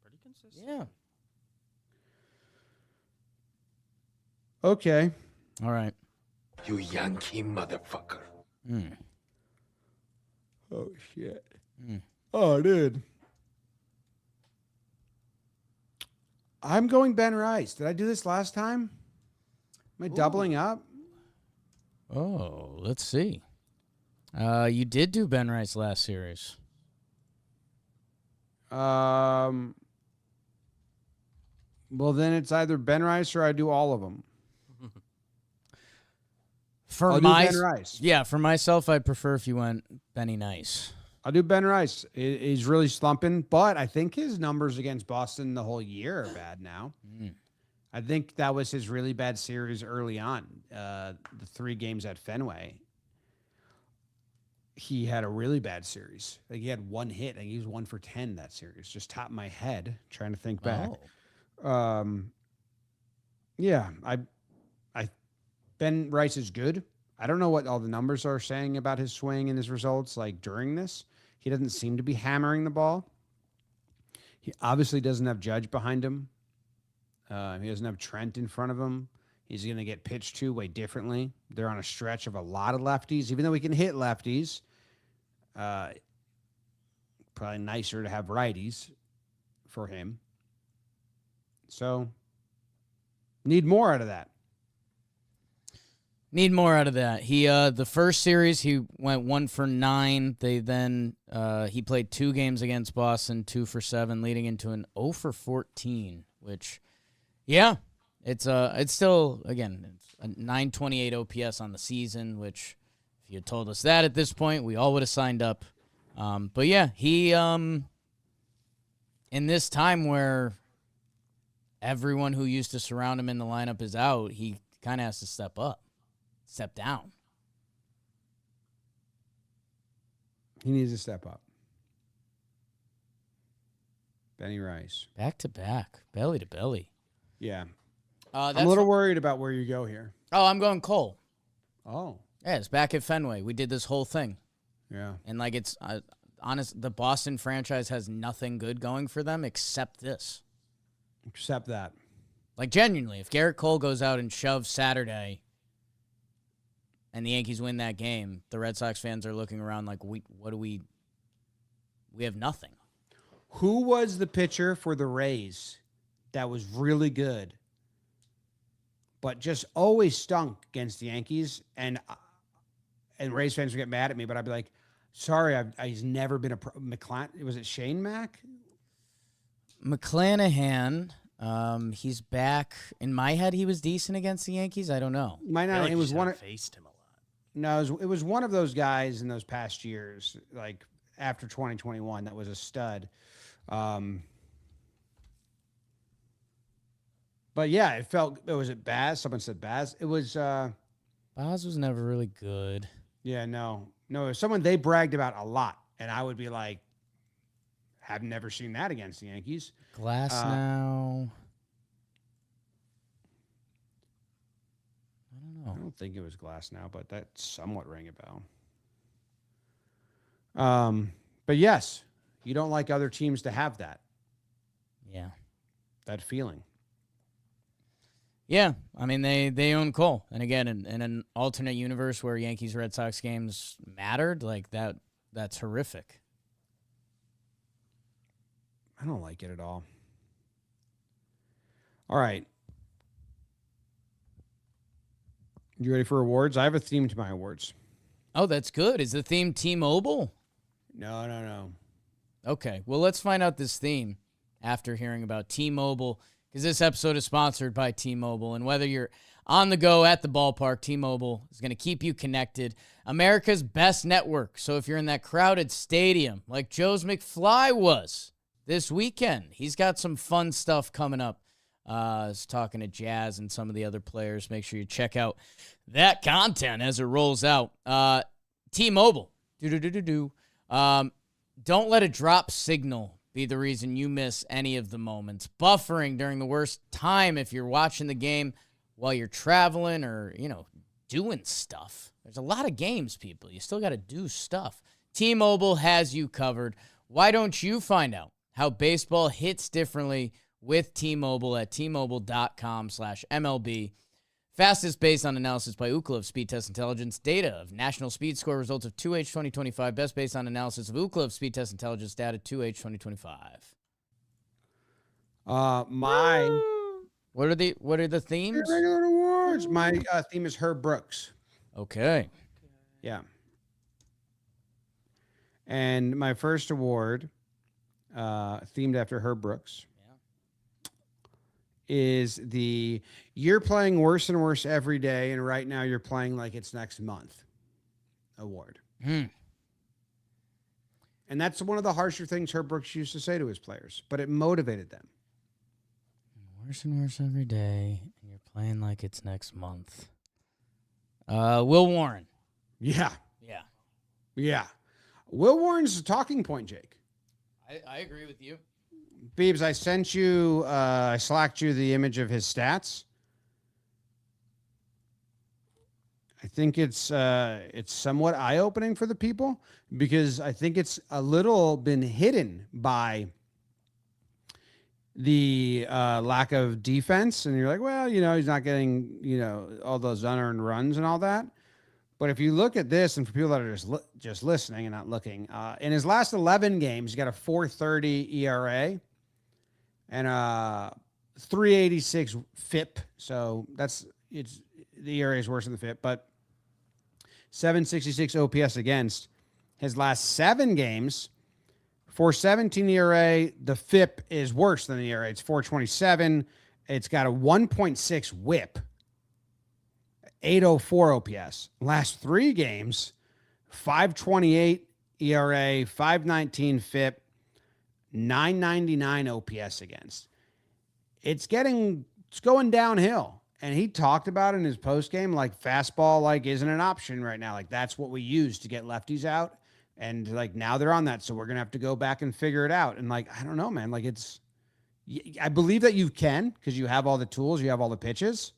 Pretty consistent.
Yeah.
Okay.
All right.
You Yankee motherfucker.
Oh, shit. Oh, dude. I'm going Ben Rice. Did I do this last time? Am I doubling up?
Oh, let's see. You did do Ben Rice last series.
Well, then it's either Ben Rice or I do all of them. I'll do Ben Rice.
Yeah, for myself, I'd prefer if you went Benny Nice.
I'll do Ben Rice. He's really slumping, but I think his numbers against Boston the whole year are bad now. I think that was his really bad series early on. The 3 games at Fenway, he had a really bad series. Like he had 1 hit. I think he was 1 for 10 that series. Just top of my head, trying to think back. Yeah, Ben Rice is good. I don't know what all the numbers are saying about his swing and his results like during this. He doesn't seem to be hammering the ball. He obviously doesn't have Judge behind him. He doesn't have Trent in front of him. He's going to get pitched to way differently. They're on a stretch of a lot of lefties. Even though we can hit lefties, probably nicer to have righties for him. So, need more out of that.
Need more out of that. He the first series he went 1 for 9. They then he played 2 games against Boston, 2 for 7, leading into an 0 for 14. Which, yeah, it's still again it's a 928 OPS on the season. Which, if you had told us that at this point, we all would have signed up. But yeah, he in this time where everyone who used to surround him in the lineup is out, he kind of has to step up. Step down.
He needs to step up. Benny Rice.
Back to back. Belly to belly.
Yeah.
That's
I'm a little worried about where you go here.
Oh, I'm going Cole.
Oh.
Yeah, it's back at Fenway. We did this whole thing.
Yeah.
And like it's honest, the Boston franchise has nothing good going for them except this.
Except that.
Like genuinely, if Garrett Cole goes out and shoves Saturday and the Yankees win that game, the Red Sox fans are looking around like, we have nothing.
Who was the pitcher for the Rays that was really good, but just always stunk against the Yankees? And Rays fans would get mad at me, but I'd be like, sorry, he's never been a pro. Was it Shane Mack?
McClanahan, he's back. In my head, he was decent against the Yankees. I don't know.
Might not.
Like
It was
you
one.
faced him a lot.
No, it was one of those guys in those past years, like after 2021, that was a stud. But yeah, it was it Baz? Someone said Baz. It was
Baz was never really good.
yeah, no. It was someone they bragged about a lot, and I would be like, have never seen that against the Yankees.
Glass now. I don't know.
I don't think it was Glass now, but that somewhat rang a bell. But yes, you don't like other teams to have that
Yeah.
feeling.
Yeah, I mean they own Cole, and again, in an alternate universe where Yankees Red Sox games mattered, like that's horrific.
I don't like it at all. All right, you ready for awards? I have a theme to my awards.
Oh, that's good. Is the theme T-Mobile?
No.
Okay, well let's find out this theme after hearing about T-Mobile, because this episode is sponsored by T-Mobile, and whether you're on the go at the ballpark, T-Mobile is going to keep you connected. America's best network. So if you're in that crowded stadium like Joe's McFly was this weekend, he's got some fun stuff coming up. I was talking to Jazz and some of the other players. Make sure you check out that content as it rolls out. T-Mobile. Don't let a drop signal be the reason you miss any of the moments. Buffering during the worst time if you're watching the game while you're traveling or, doing stuff. There's a lot of games, people. You still got to do stuff. T-Mobile has you covered. Why don't you find out how baseball hits differently with T-Mobile at T-Mobile.com/MLB. Fastest based on analysis by Ookla of Speed Test Intelligence. Data of National Speed Score results of 2H 2025. Best based on analysis of Ookla of Speed Test Intelligence data 2H 2025.
My
What are the themes?
regular awards. My theme is Herb Brooks.
Okay.
Yeah. And my first award, themed after Herb Brooks, is the "You're playing worse and worse every day, and right now you're playing like it's next month" award. And that's one of the harsher things Herb Brooks used to say to his players, but it motivated them.
Worse and worse every day, and you're playing like it's next month. Will Warren.
Yeah.
Yeah.
Yeah. Will Warren's a talking point, Jake.
I agree with you.
Beebs, I sent you, I slacked you the image of his stats. I think it's somewhat eye-opening for the people because I think it's a little been hidden by the lack of defense. And you're like, well, he's not getting, all those unearned runs and all that. But if you look at this, and for people that are just listening and not looking, in his last 11 games, he's got a 4.30 ERA and a 3.86 FIP. So the ERA is worse than the FIP, but 7.66 OPS against. His last 7 games, 4.17 ERA. The FIP is worse than the ERA. It's 4.27. It's got a 1.6 WHIP. 804 OPS. Last 3 games, 5.28 ERA, 5.19 FIP, 999 OPS against. It's going downhill. And he talked about it in his post game, like fastball, isn't an option right now. That's what we use to get lefties out. And now they're on that. So we're going to have to go back and figure it out. And I don't know, man, I believe that you can, because you have all the tools, you have all the pitches.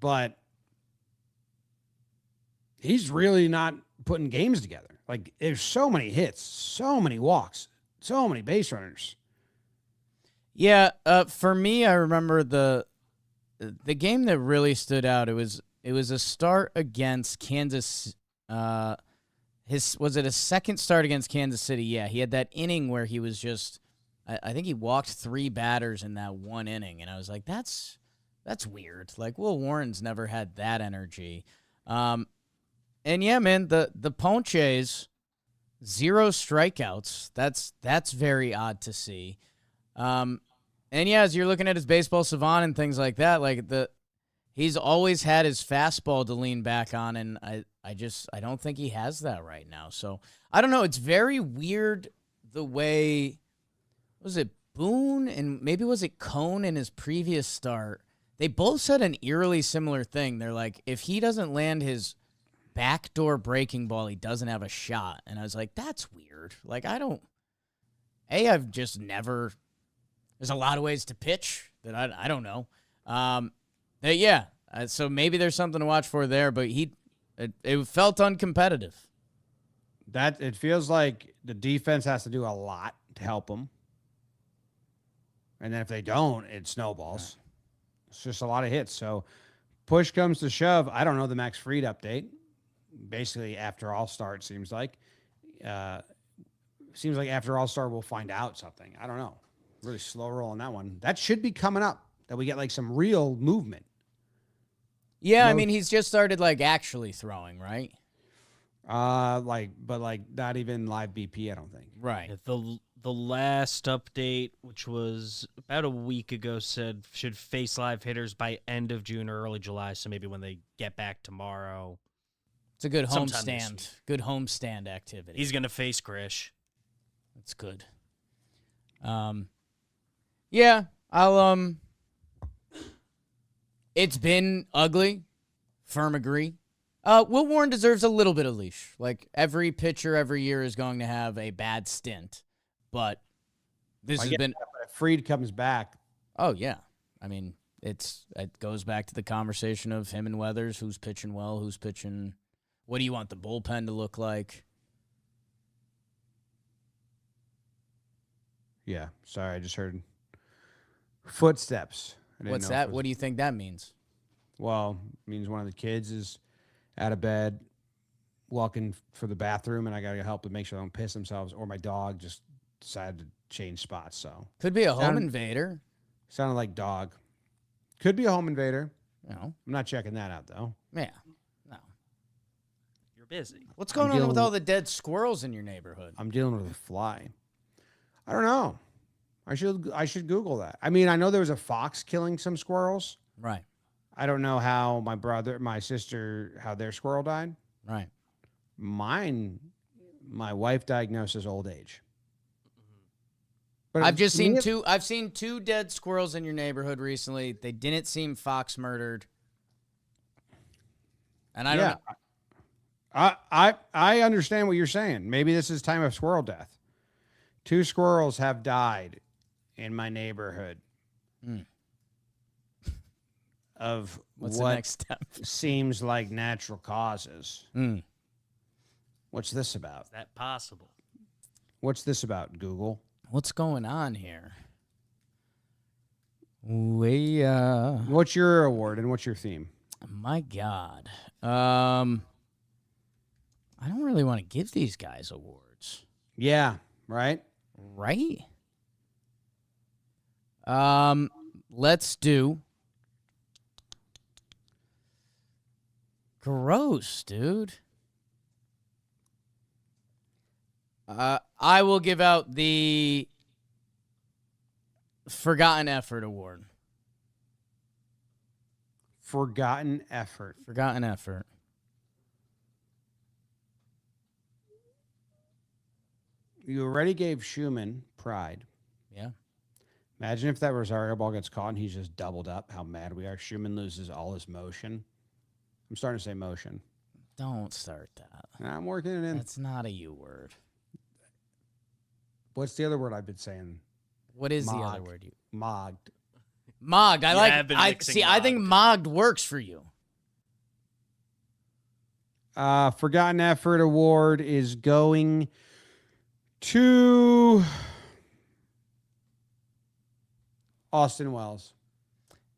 But he's really not putting games together. There's so many hits, so many walks, so many base runners.
Yeah, for me, I remember the game that really stood out. It was a start against Kansas. Was it a second start against Kansas City? Yeah, he had that inning where he was just. I think he walked 3 batters in that one inning, and I was like, that's weird. Will Warren's never had that energy. And yeah, man, the Ponches, 0 strikeouts. That's very odd to see. And yeah, as you're looking at his baseball savant and things like that, he's always had his fastball to lean back on, and I don't think he has that right now. So I don't know. It's very weird the way, was it Boone and maybe was it Cone in his previous start? They both said an eerily similar thing. They're like, if he doesn't land his backdoor breaking ball, he doesn't have a shot. And I was like, that's weird. I've just never, there's a lot of ways to pitch that I don't know. Yeah. So maybe there's something to watch for there, but it felt uncompetitive.
It feels like the defense has to do a lot to help him. And then if they don't, it snowballs. It's just a lot of hits. So push comes to shove. I don't know the Max Fried update. Basically, after All-Star, it seems like. Seems like after All-Star, we'll find out something. I don't know. Really slow roll on that one. That should be coming up, that we get some real movement.
Yeah, I mean, he's just started actually throwing, right?
But not even live BP, I don't think.
Right.
Yeah, the last update, which was about a week ago, said should face live hitters by end of June or early July. So maybe when they get back tomorrow.
It's a good
sometime
homestand. Good homestand activity.
He's going to face Grish.
That's good. Yeah, I'll it's been ugly. Firm agree. Will Warren deserves a little bit of leash. Every pitcher every year is going to have a bad stint, but this has been.
If Fried comes back.
Oh yeah, I mean it goes back to the conversation of him and Weathers. Who's pitching well? Who's pitching? What do you want the bullpen to look like?
Yeah, sorry, I just heard footsteps.
What's that? What do you think that means?
Well, it means one of the kids is out of bed, walking for the bathroom, and I got to help to make sure they don't piss themselves, or my dog just decided to change spots. So
Could be a home
Sound-
invader.
sounded like dog. Could be a home invader.
You know.
I'm not checking that out, though.
Yeah. No.
You're busy.
What's going on
dealing
with
with-
all the dead squirrels in your neighborhood?
I'm dealing with a fly. I don't know. I should Google that. I mean, I know there was a fox killing some squirrels.
Right.
I don't know how my sister, how their squirrel died.
Right.
Mine, my wife diagnosed as old age. But
I've just
to me,
seen two dead squirrels in your neighborhood recently. They didn't seem fox murdered. And I don't know.
I understand what you're saying. Maybe this is time of squirrel death. 2 squirrels have died in my neighborhood of
What's
what
the next step?
seems like natural causes. What's this about?
Is that possible?
What's this about, Google?
What's going on here?
What's your award and what's your theme?
My God. I don't really want to give these guys awards.
Yeah, right?
Right? Let's do gross, dude. I will give out the Forgotten Effort Award.
Forgotten effort.
Forgotten Effort.
You already gave Schuemann pride.
Yeah.
Imagine if that Rosario ball gets caught and he's just doubled up. How mad we are. Schuemann loses all his motion. I'm starting to say motion.
Don't start that.
I'm working it in.
That's not a U word.
What's the other word I've been saying?
What is the
Mogged.
other word?
Mogged.
Mogged. I
You
like.
have been
I
mixing
see. I think mogged works for you.
Forgotten effort award is going to Austin Wells.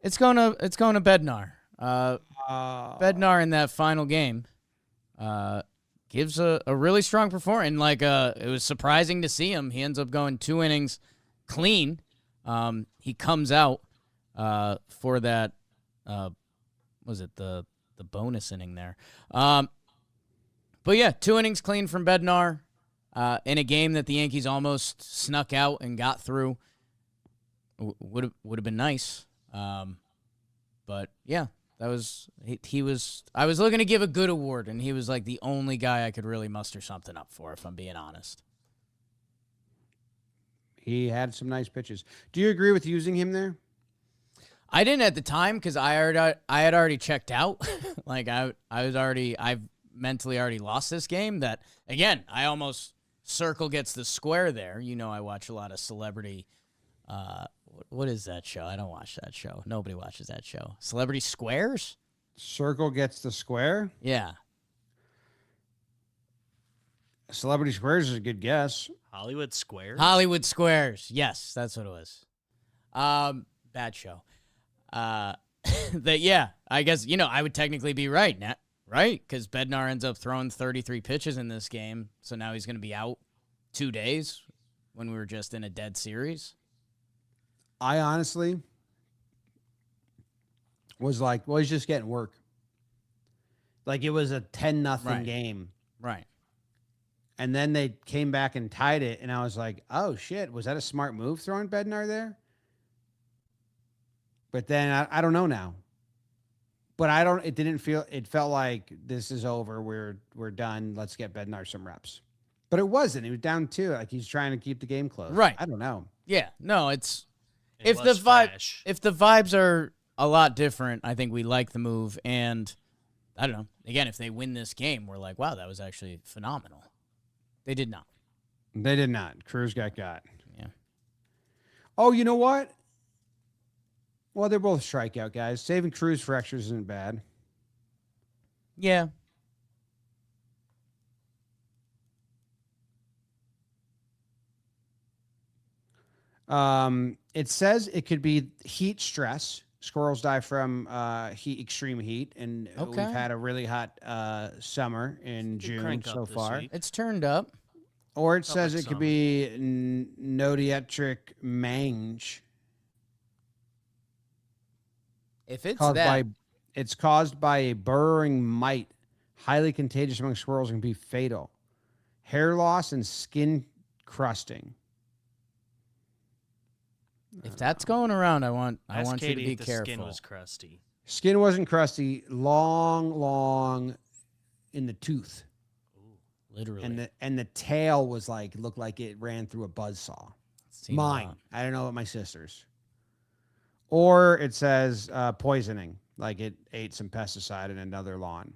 It's going to Bednar. Bednar in that final game gives a really strong performance. And it was surprising to see him. He ends up going 2 innings clean. He comes out for that. Was it the bonus inning there? But yeah, 2 innings clean from Bednar in a game that the Yankees almost snuck out and got through. Would have been nice. But yeah, that was he was. I was looking to give a good award, and he was like the only guy I could really muster something up for, if I'm being honest.
He had some nice pitches. Do you agree with using him there?
I didn't at the time because I had already checked out. I've mentally already lost this game. That again, I almost circle gets the square there. You know, I watch a lot of celebrity. What is that show? I don't watch that show. Nobody watches that show. Celebrity Squares?
Circle gets the square.
Yeah.
Celebrity Squares is a good guess.
Hollywood Squares?
Hollywood Squares. Yes, that's what it was. Bad show. Yeah, I guess, I would technically be right, right? Because Bednar ends up throwing 33 pitches in this game, so now he's going to be out 2 days when we were just in a dead series.
I honestly was like, well, he's just getting work. Like it was a 10-0
Right.
game.
Right.
And then they came back and tied it. And I was like, oh shit, was that a smart move throwing Bednar there? But then I don't know now. But it felt like this is over. We're done. Let's get Bednar some reps. But it wasn't. He was down 2. Like he's trying to keep the game close.
Right.
I don't know.
Yeah. No, it's
It
if the
was fresh.
if the vibes are a lot different, I think we like the move. And I don't know. Again, if they win this game, we're like, wow, that was actually phenomenal. They did not.
They did not. Cruz got.
Yeah.
Oh, you know what? Well, they're both strikeout guys. Saving Cruz for extras isn't bad.
Yeah.
It says it could be heat stress, Squirrels die from extreme heat, and
Okay.
we've had a really hot summer in
Did
June
crank up
so
this
far.
week.
It's turned up.
Or it
Felt
says
like
it could
summer.
be nodietric mange.
If it's
Caused
that,
it's caused by a burrowing mite, highly contagious among squirrels and can be fatal. Hair loss and skin crusting.
if that's going around, I want
Ask
you to
Katie
be
if the
careful.
skin was crusty.
Skin wasn't crusty, long in the tooth.
Literally.
And the tail was looked like it ran through a buzzsaw.
Seen a
Mine.
lot.
I don't know about my sister's. Or it says poisoning, like it ate some pesticide in another lawn.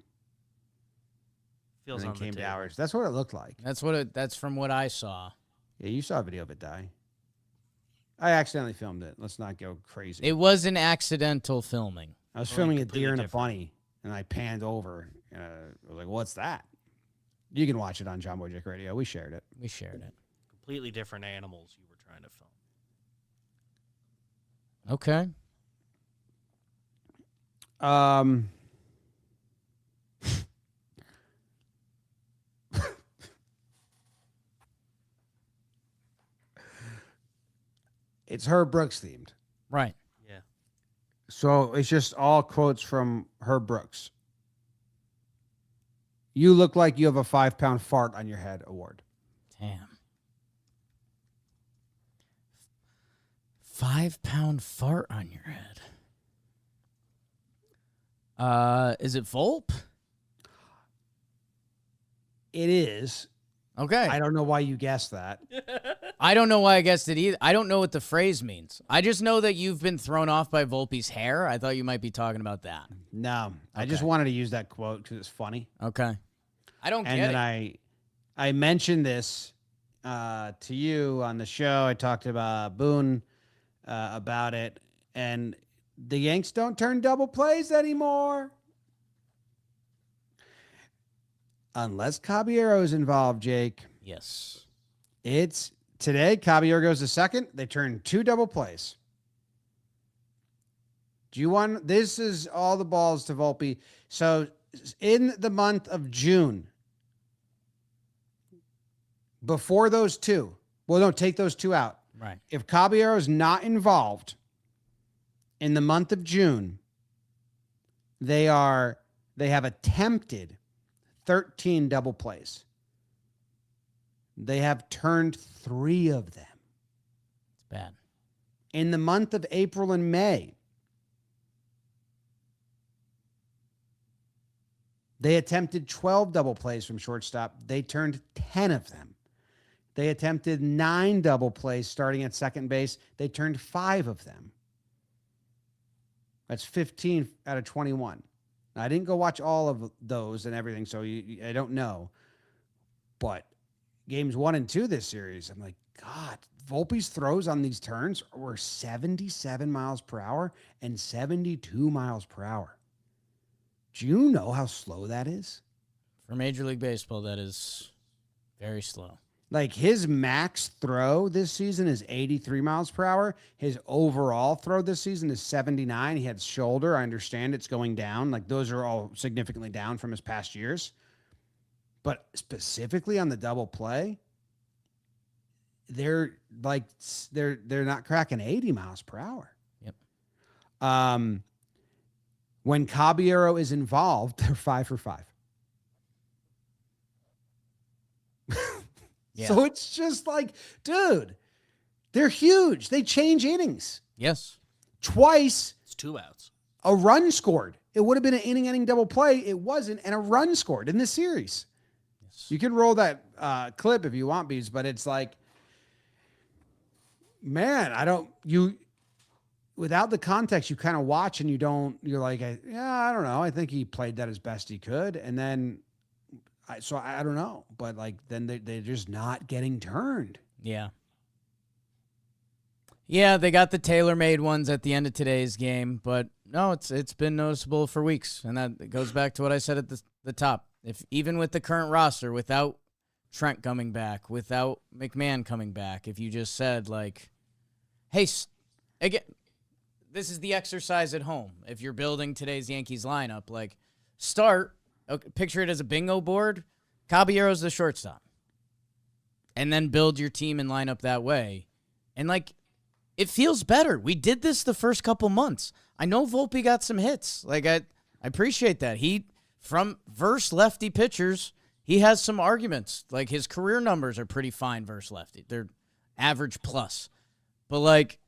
Feels
and
on
then
the
came to
table.
ours. That's what it looked like.
That's from what I saw.
Yeah, you saw a video of it die. I accidentally filmed it. Let's not go crazy.
It was an accidental filming.
I was
Only
filming a
completely
deer and a
different.
bunny, and I panned over. I was like, what's that? You can watch it on Jomboy Media Radio. We shared it.
We shared it.
Completely different animals you were trying to film.
Okay.
It's Herb Brooks themed.
Right.
Yeah.
So it's just all quotes from Herb Brooks. You look like you have a 5-pound fart on your head award.
Damn. 5-pound fart on your head. Is it Volpe?
It is.
Okay.
I don't know why you guessed that.
I don't know why I guessed it either. I don't know what the phrase means. I just know that you've been thrown off by Volpe's hair. I thought you might be talking about that.
No, I just
Okay.
wanted to use that quote because it's funny.
Okay. I don't
And
get
then
it.
I mentioned this to you on the show. I talked about Boone about it, and the Yanks don't turn double plays anymore. Unless Caballero's involved, Jake.
Yes.
It's today. Caballero goes to second. They turn 2 double plays. Do you want? This is all the balls to Volpe. So in the month of June, before those 2, well, don't take those 2 out.
Right.
If Caballero is not involved in the month of June, they have attempted 13 double plays. They have turned 3 of them.
It's bad.
In the month of April and May, they attempted 12 double plays from shortstop. They turned 10 of them. They attempted 9 double plays starting at second base. They turned 5 of them. That's 15 out of 21. Now, I didn't go watch all of those and everything, so I don't know. But games 1 and 2 this series, I'm like, God, Volpe's throws on these turns were 77 miles per hour and 72 miles per hour. Do you know how slow that is?
For Major League Baseball, that is very slow.
Like his max throw this season is 83 miles per hour. His overall throw this season is 79. He had shoulder. I understand it's going down. Like those are all significantly down from his past years. But specifically on the double play, they're not cracking 80 miles per hour.
Yep.
When Caballero is involved, they're 5 for 5.
Yeah.
So it's just like, dude, they're huge. They change innings.
Yes.
Twice
It's 2 outs.
a run scored. It would have been an inning-ending double play. It wasn't, and a run scored in this series.
Yes.
You can roll that clip if you want, Bees, but it's like, man, without the context, you kind of watch and you're like, yeah, I don't know. I think he played that as best he could. And then, I don't know. But like, then they're just not getting turned.
Yeah. Yeah, they got the tailor-made ones at the end of today's game, but no, it's been noticeable for weeks, and that goes back to what I said at the top. If even with the current roster, without Trent coming back, without McMahon coming back, if you just said like, hey, again, this is the exercise at home. If you're building today's Yankees lineup, like start, okay, picture it as a bingo board. Caballero's the shortstop. And then build your team and line up that way. And like, it feels better. We did this the first couple months. I know Volpe got some hits. Like, I appreciate that. From versus lefty pitchers, he has some arguments. Like, his career numbers are pretty fine versus lefty. They're average plus. But, like,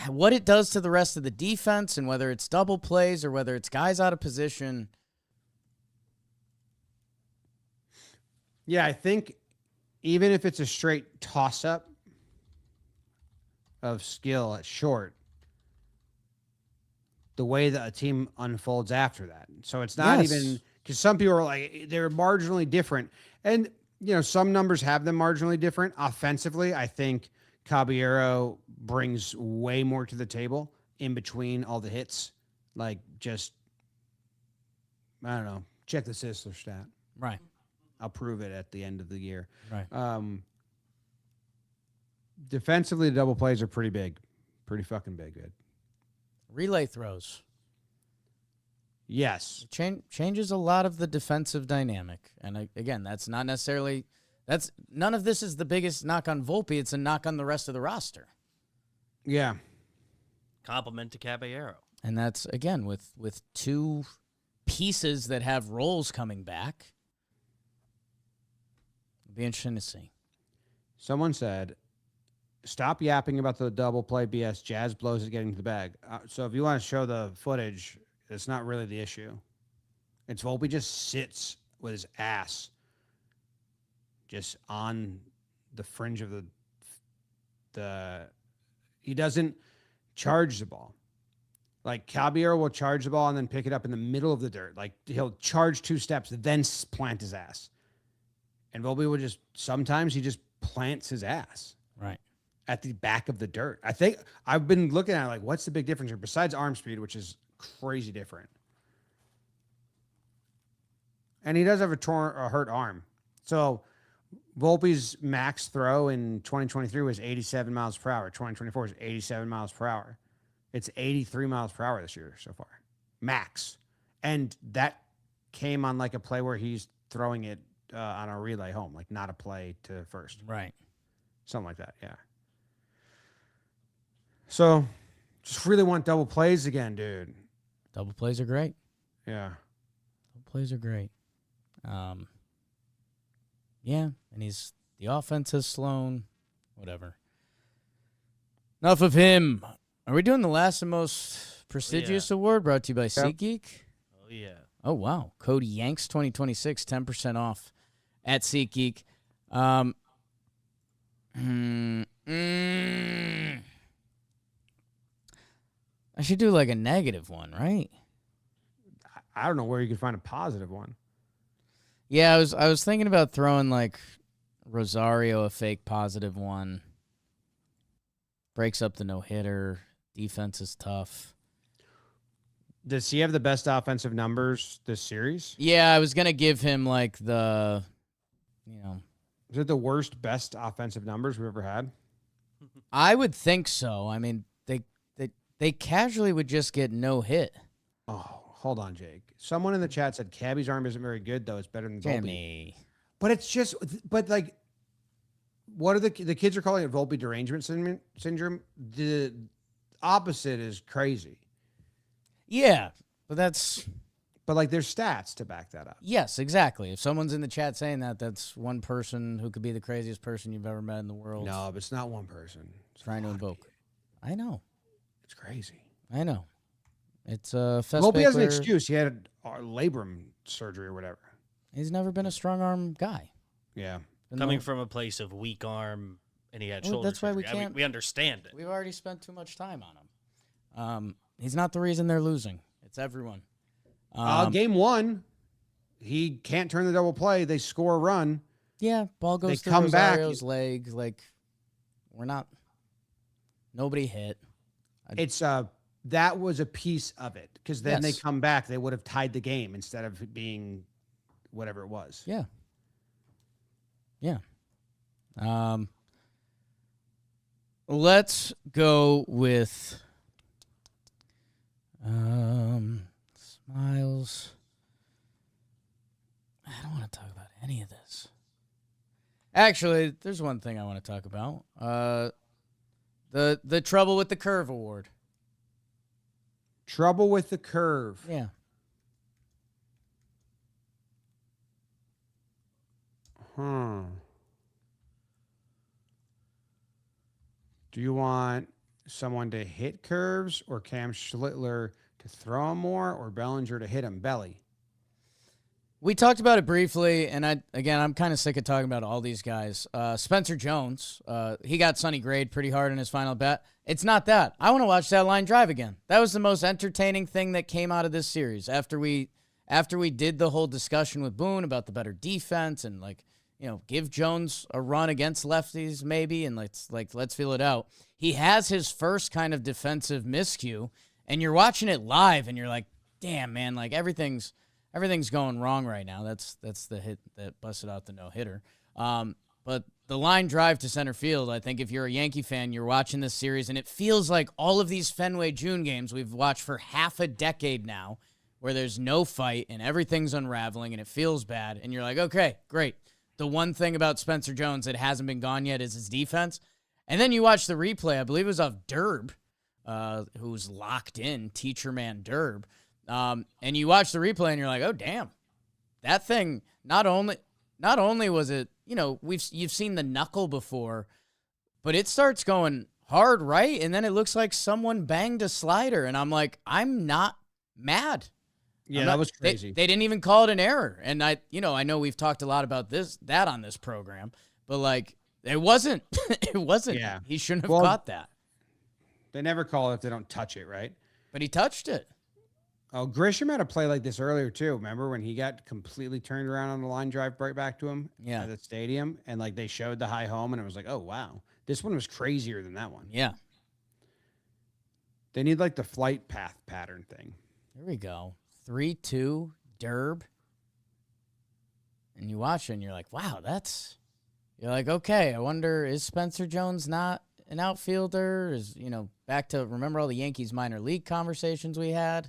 what it does to the rest of the defense, and whether it's double plays or whether it's guys out of position.
Yeah, I think even if it's a straight toss-up of skill at short, the way that a team unfolds after that. So it's not even, because some people are like, they're marginally different. And, some numbers have them marginally different. Offensively, I think Caballero brings way more to the table in between all the hits. Like, just, I don't know, check the Sisler stat.
Right.
I'll prove it at the end of the year.
Right.
Defensively, the double plays are pretty big. Pretty fucking big, dude.
Relay throws.
Yes.
Changes a lot of the defensive dynamic. And again, that's not necessarily, none of this is the biggest knock on Volpe. It's a knock on the rest of the roster.
Yeah.
Compliment to Caballero.
And that's, again, with two pieces that have roles coming back. It'll be interesting to see.
Someone said, stop yapping about the double play BS. Jazz blows it getting to the bag. So if you want to show the footage, it's not really the issue. It's Volpe just sits with his ass just on the fringe of he doesn't charge the ball. Like, Caballero will charge the ball and then pick it up in the middle of the dirt. Like, he'll charge 2 steps, then plant his ass. And Volpe will sometimes he just plants his ass.
Right.
At the back of the dirt. I think I've been looking at it like, what's the big difference here besides arm speed, which is crazy different. And he does have a hurt arm. So Volpe's max throw in 2023 was 87 miles per hour. 2024 is 87 miles per hour. It's 83 miles per hour this year so far. Max. And that came on like a play where he's throwing it on a relay home, like not a play to first.
Right.
Something like that, yeah. So, just really want double plays again, dude.
Double plays are great.
Yeah.
Double plays are great. Yeah, and the offense has slown. Whatever. Enough of him. Are we doing the last and most prestigious award brought to you by SeatGeek?
Oh, yeah.
Oh, wow. Code Yanks 2026, 10% off at SeatGeek. I should do like a negative one, right?
I don't know where you could find a positive one.
Yeah, I was thinking about throwing like Rosario, a fake positive one. Breaks up the no-hitter. Defense is tough.
Does he have the best offensive numbers this series?
Yeah, I was going to give him like is
it the worst, best offensive numbers we've ever had?
I would think so. I mean, they casually would just get no hit.
Oh, hold on, Jake. Someone in the chat said Cabby's arm isn't very good, though. It's better than Volpe.
Jimmy.
But it's just, like, what are the kids are calling it Volpe derangement syndrome? The opposite is crazy.
Yeah, but
like, there's stats to back that up.
Yes, exactly. If someone's in the chat saying that, that's one person who could be the craziest person you've ever met in the world.
No, but it's not one person. It's
trying to invoke. I know.
It's crazy.
I know. It's
Volpe has an excuse. He had labrum surgery or whatever.
He's never been a strong arm guy.
Yeah.
Coming from a place of weak arm, and he had shoulder
that's why we
surgery.
can't.
We understand it.
We've already spent too much time on him. He's not the reason they're losing. It's everyone.
Game 1, he can't turn the double play. They score a run.
Yeah, ball goes to Rosario's leg. Like, nobody hit.
It's that was a piece of it, because then they come back, they would have tied the game instead of it being whatever it was.
Yeah. Yeah. Let's go with Smiles. I don't want to talk about any of this. Actually, there's one thing I want to talk about. The Trouble with the Curve Award.
Trouble with the curve.
Yeah.
Do you want someone to hit curves or Cam Schlittler to throw him more or Bellinger to hit him belly?
We talked about it briefly, and I'm kind of sick of talking about all these guys. Spencer Jones, he got Sonny Grade pretty hard in his final bet. It's not that. I want to watch that line drive again. That was the most entertaining thing that came out of this series. After we did the whole discussion with Boone about the better defense and give Jones a run against lefties maybe, and let's feel it out. He has his first kind of defensive miscue, and you're watching it live, and you're like, damn, man, like everything's going wrong right now. That's the hit that busted out the no-hitter. But the line drive to center field, I think if you're a Yankee fan, you're watching this series, and it feels like all of these Fenway June games we've watched for half a decade now where there's no fight and everything's unraveling and it feels bad, and you're like, okay, great. The one thing about Spencer Jones that hasn't been gone yet is his defense. And then you watch the replay, I believe it was of Derb, who's locked in, teacher man Derb. And you watch the replay and you're like, oh, damn. That thing, not only was it, you've seen the knuckle before, but it starts going hard right, and then it looks like someone banged a slider, and I'm like, I'm not mad.
Yeah, that was crazy.
They didn't even call it an error. And I know we've talked a lot about that on this program, but like it wasn't. It wasn't.
Yeah.
He shouldn't have caught that.
They never call it if they don't touch it, right?
But he touched it.
Oh, Grisham had a play like this earlier too. Remember when he got completely turned around on the line drive right back to him at the stadium, and like they showed the high home, and it was like, oh wow, this one was crazier than that one.
Yeah.
They need like the flight path pattern thing.
Here we go. 3-2 Derb. And you watch it and you're like, wow, you're like, okay, I wonder, is Spencer Jones not an outfielder? Is, back to remember all the Yankees minor league conversations we had?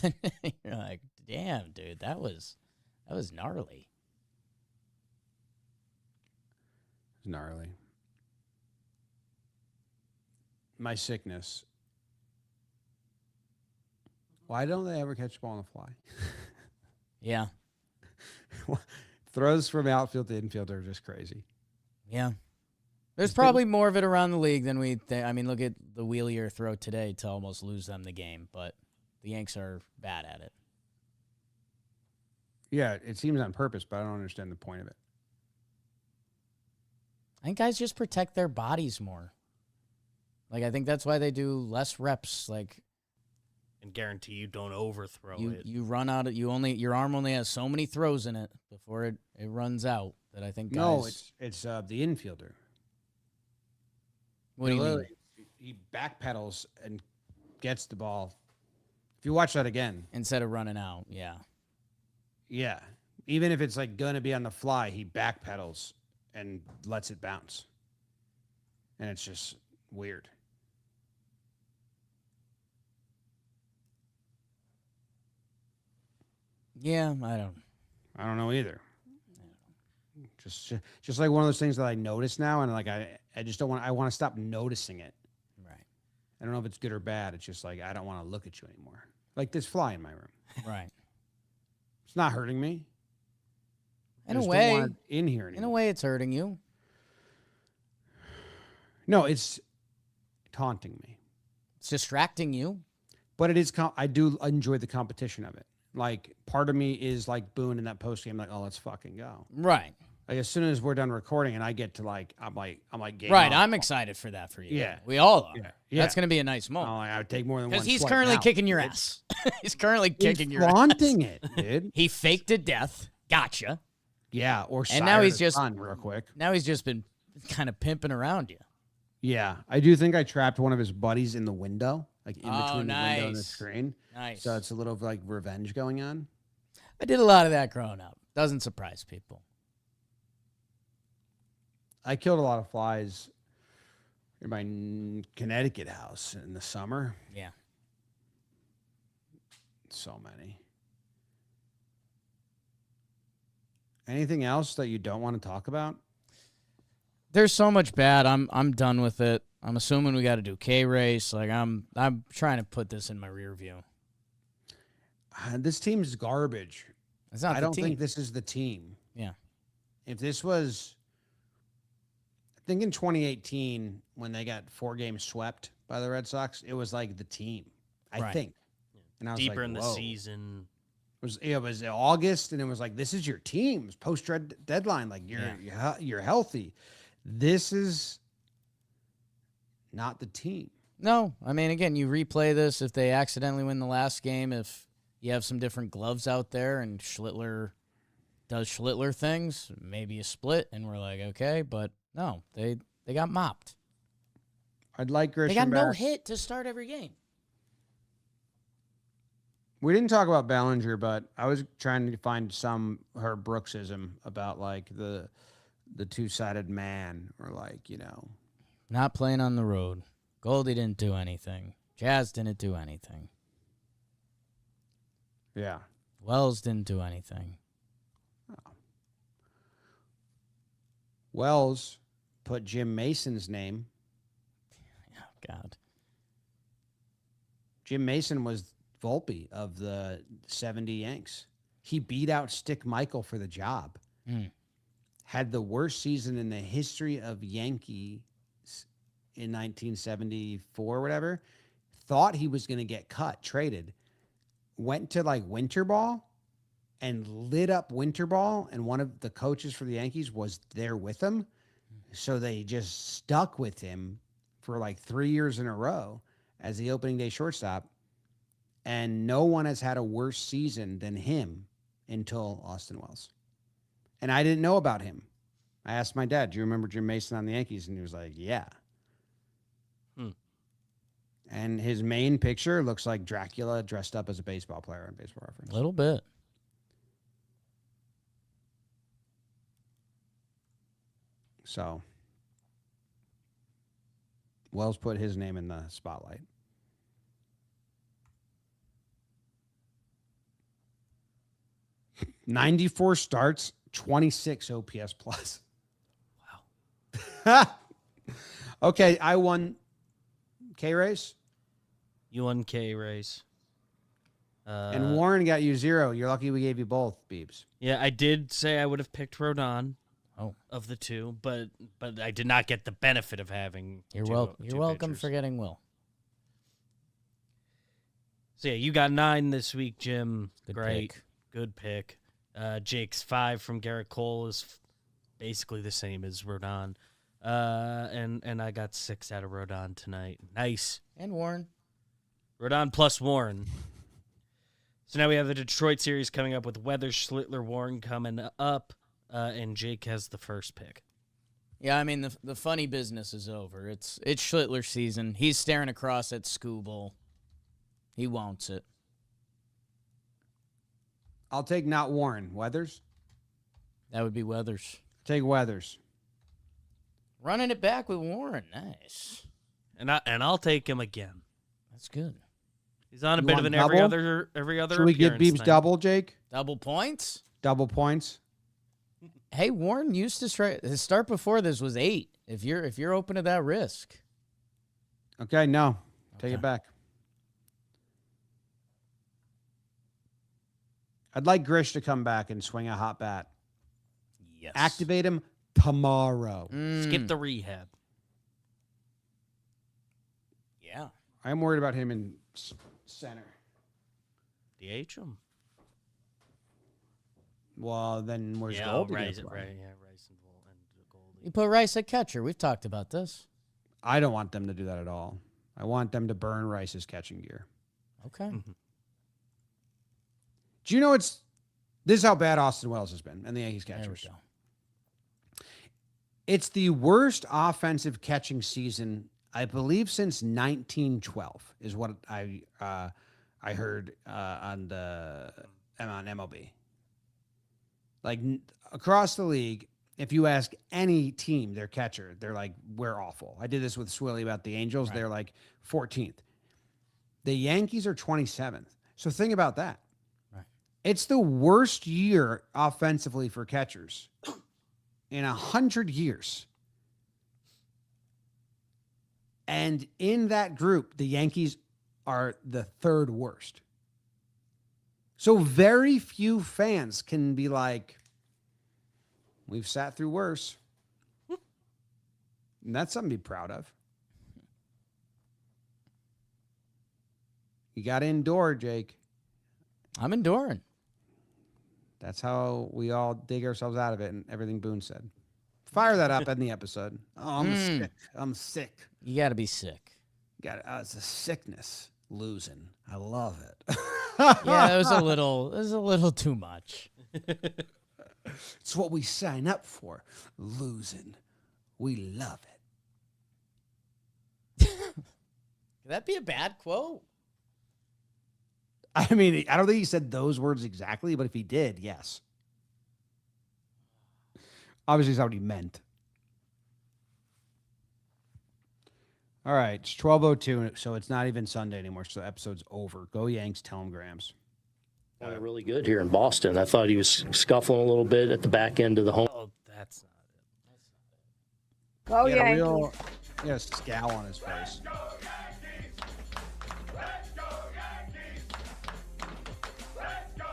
And then you're like, damn, dude, that was gnarly.
Gnarly. My sickness. Why don't they ever catch the ball on the fly?
Yeah.
Throws from outfield to infield are just crazy.
Yeah. There's probably more of it around the league than we think. I mean, look at the Wheelier throw today to almost lose them the game, but the Yanks are bad at it.
Yeah, it seems on purpose, but I don't understand the point of it.
I think guys just protect their bodies more. Like, I think that's why they do less reps. Like,
and guarantee you don't overthrow it.
You run out of your arm only has so many throws in it before it runs out. That I think guys.
No, it's the infielder.
What do you mean?
He backpedals and gets the ball. If you watch that again,
instead of running out, yeah.
Yeah, even if it's like gonna be on the fly, he backpedals and lets it bounce, and it's just weird.
Yeah, I don't
know either. Just like one of those things that I notice now, and like I just don't want. I want to stop noticing it.
Right.
I don't know if it's good or bad. It's just like I don't want to look at you anymore. Like this fly in my room.
Right.
It's not hurting me.
In a way,
don't want it in here anymore.
In a way, it's hurting you.
No, it's taunting me.
It's distracting you.
But it is. I do enjoy the competition of it. Like part of me is like Boone in that post game, like, oh, let's fucking go.
Right.
Like as soon as we're done recording and I get to like, I'm like game
right.
on.
I'm excited for that for you.
Yeah.
We all are.
Yeah.
That's going to be a nice moment.
I would take more than one.
Because he's
swipe
currently
now.
kicking your ass. He's currently kicking your ass.
Flaunting it, dude.
He faked to death. Gotcha.
Yeah. Or
and now he's
just real quick.
Now he's just been kind of pimping around you.
Yeah. I do think I trapped one of his buddies in the window, like in between
nice.
the window and the screen.
Nice.
So it's a little like revenge going on.
I did a lot of that growing up. Doesn't surprise people.
I killed a lot of flies. in my Connecticut house in the summer.
Yeah.
So many. Anything else that you don't want to talk about?
There's so much bad. I'm done with it. I'm assuming we got to do K-Race. Like I'm trying to put this in my rear view.
This team's garbage.
It's not
I
the
don't
team.
think this is the team.
Yeah.
If this was, I think in 2018 when they got 4 games swept by the Red Sox, it was like the team. I
Right.
think. And I was
Deeper
like,
in the
whoa.
season.
It was August, and it was like, this is your team. It's post deadline. Like you're healthy. This is not the team.
No, I mean, again, you replay this if they accidentally win the last game, if you have some different gloves out there and Schlittler does Schlittler things, maybe a split, and we're like, okay, but no, they got mopped.
I'd like Grisham
They got
back.
no hit to start every game.
We didn't talk about Bellinger, but I was trying to find some Herb Brooksism about like the two-sided man, or like,
Not playing on the road. Goldie didn't do anything. Jazz didn't do anything.
yeah.
Wells didn't do anything.
Wells put Jim Mason's name.
Oh, God.
Jim Mason was Volpe of the 70 Yanks. He beat out Stick Michael for the job. Had the worst season in the history of Yankees in 1974 or whatever. Thought he was going to get cut, traded. Went to like winter ball and lit up winter ball. And one of the coaches for the Yankees was there with him. So they just stuck with him for like 3 years in a row as the opening day shortstop. And no one has had a worse season than him until Austin Wells. And I didn't know about him. I asked my dad, do you remember Jim Mason on the Yankees? And he was like, yeah. And his main picture looks like Dracula dressed up as a baseball player on Baseball Reference.
A little bit.
So Wells put his name in the spotlight. "94 starts, 26 OPS plus." Wow. Okay, I won K-Race.
You won K-Race.
And Warren got you 0. You're lucky we gave you both, Beebs.
Yeah, I did say I would have picked Rodon.
Oh.
Of the two, but I did not get the benefit of having.
You're
two
welcome
pitchers.
for getting Will.
So yeah, you got 9 this week, Jim.
Good
Great,
pick.
good pick. Jake's 5 from Garrett Cole is basically the same as Rodon. And I got 6 out of Rodon tonight. Nice.
And Warren.
Rodon plus Warren. So now we have the Detroit series coming up with Weathers, Schlittler, Warren coming up, and Jake has the first pick.
Yeah, I mean, the funny business is over. It's Schlittler season. He's staring across at Scooble. He wants it.
I'll take not Warren. Weathers?
That would be Weathers.
Take Weathers.
Running it back with Warren. Nice.
And I'll take him again.
That's good.
He's on a
You
bit of
want
an
double?
every other.
Should we give
appearance
Beebs
night.
double, Jake?
Double points?
Double points?
Hey, Warren used to strike. His start before this was 8. If you're open to that risk.
Okay, no. Take
Okay.
it back. I'd like Grish to come back and swing a hot bat.
Yes.
Activate him tomorrow.
Skip the rehab.
Yeah.
I'm worried about him in center.
DH him.
Well, then where's
Yeah,
Goldie?
Rice,
gonna play?
right, yeah, Rice and Goldie.
You put Rice at catcher. We've talked about this.
I don't want them to do that at all. I want them to burn Rice's catching gear.
Okay.
Do you know this is how bad Austin Wells has been and the Yankees
There we
catchers.
go.
It's the worst offensive catching season, I believe, since 1912 is what I heard on MLB. Like across the league, If you ask any team, their catcher, they're like, we're awful. I did this with Swilly about the Angels. Right. They're like 14th. The Yankees are 27th. So think about that. Right. It's the worst year offensively for catchers in 100 years. And in that group, the Yankees are the third worst. So very few fans can be like, we've sat through worse. And that's something to be proud of. You got to endure, Jake.
I'm enduring.
That's how we all dig ourselves out of it and everything Boone said. Fire that up in the episode. Oh, I'm sick. I'm sick.
You got to be sick.
It's a sickness. Losing. I love it.
Yeah, it was a little too much.
It's what we sign up for. Losing. We love it.
Could that be a bad quote?
I mean, I don't think he said those words exactly, but if he did, yes. Obviously, that's what he meant. All right, it's 12:02, so it's not even Sunday anymore, so the episode's over. Go Yanks, tell him Grams.
Really good here in Boston. I thought he was scuffling a little bit at the back end of the home.
Oh, that's
Go Yankees.
He had a scowl on his face.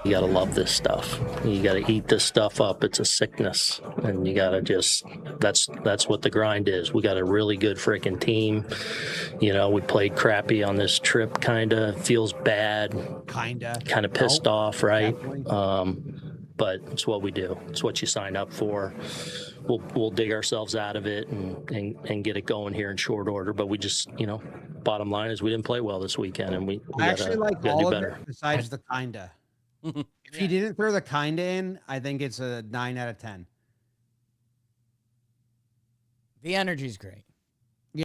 You got to love this stuff. You got to eat this stuff up. It's a sickness. And you got to just, that's what the grind is. We got a really good freaking team. You know, we played crappy on this trip, kind of. Feels bad. Kind of pissed off, right? But it's what we do. It's what you sign up for. We'll dig ourselves out of it and get it going here in short order. But we just, bottom line is we didn't play well this weekend, and we
actually
gotta
all
do
of
better.
it besides the kinda. If he didn't throw the kinda in, I think it's a 9 out of 10.
The energy's great.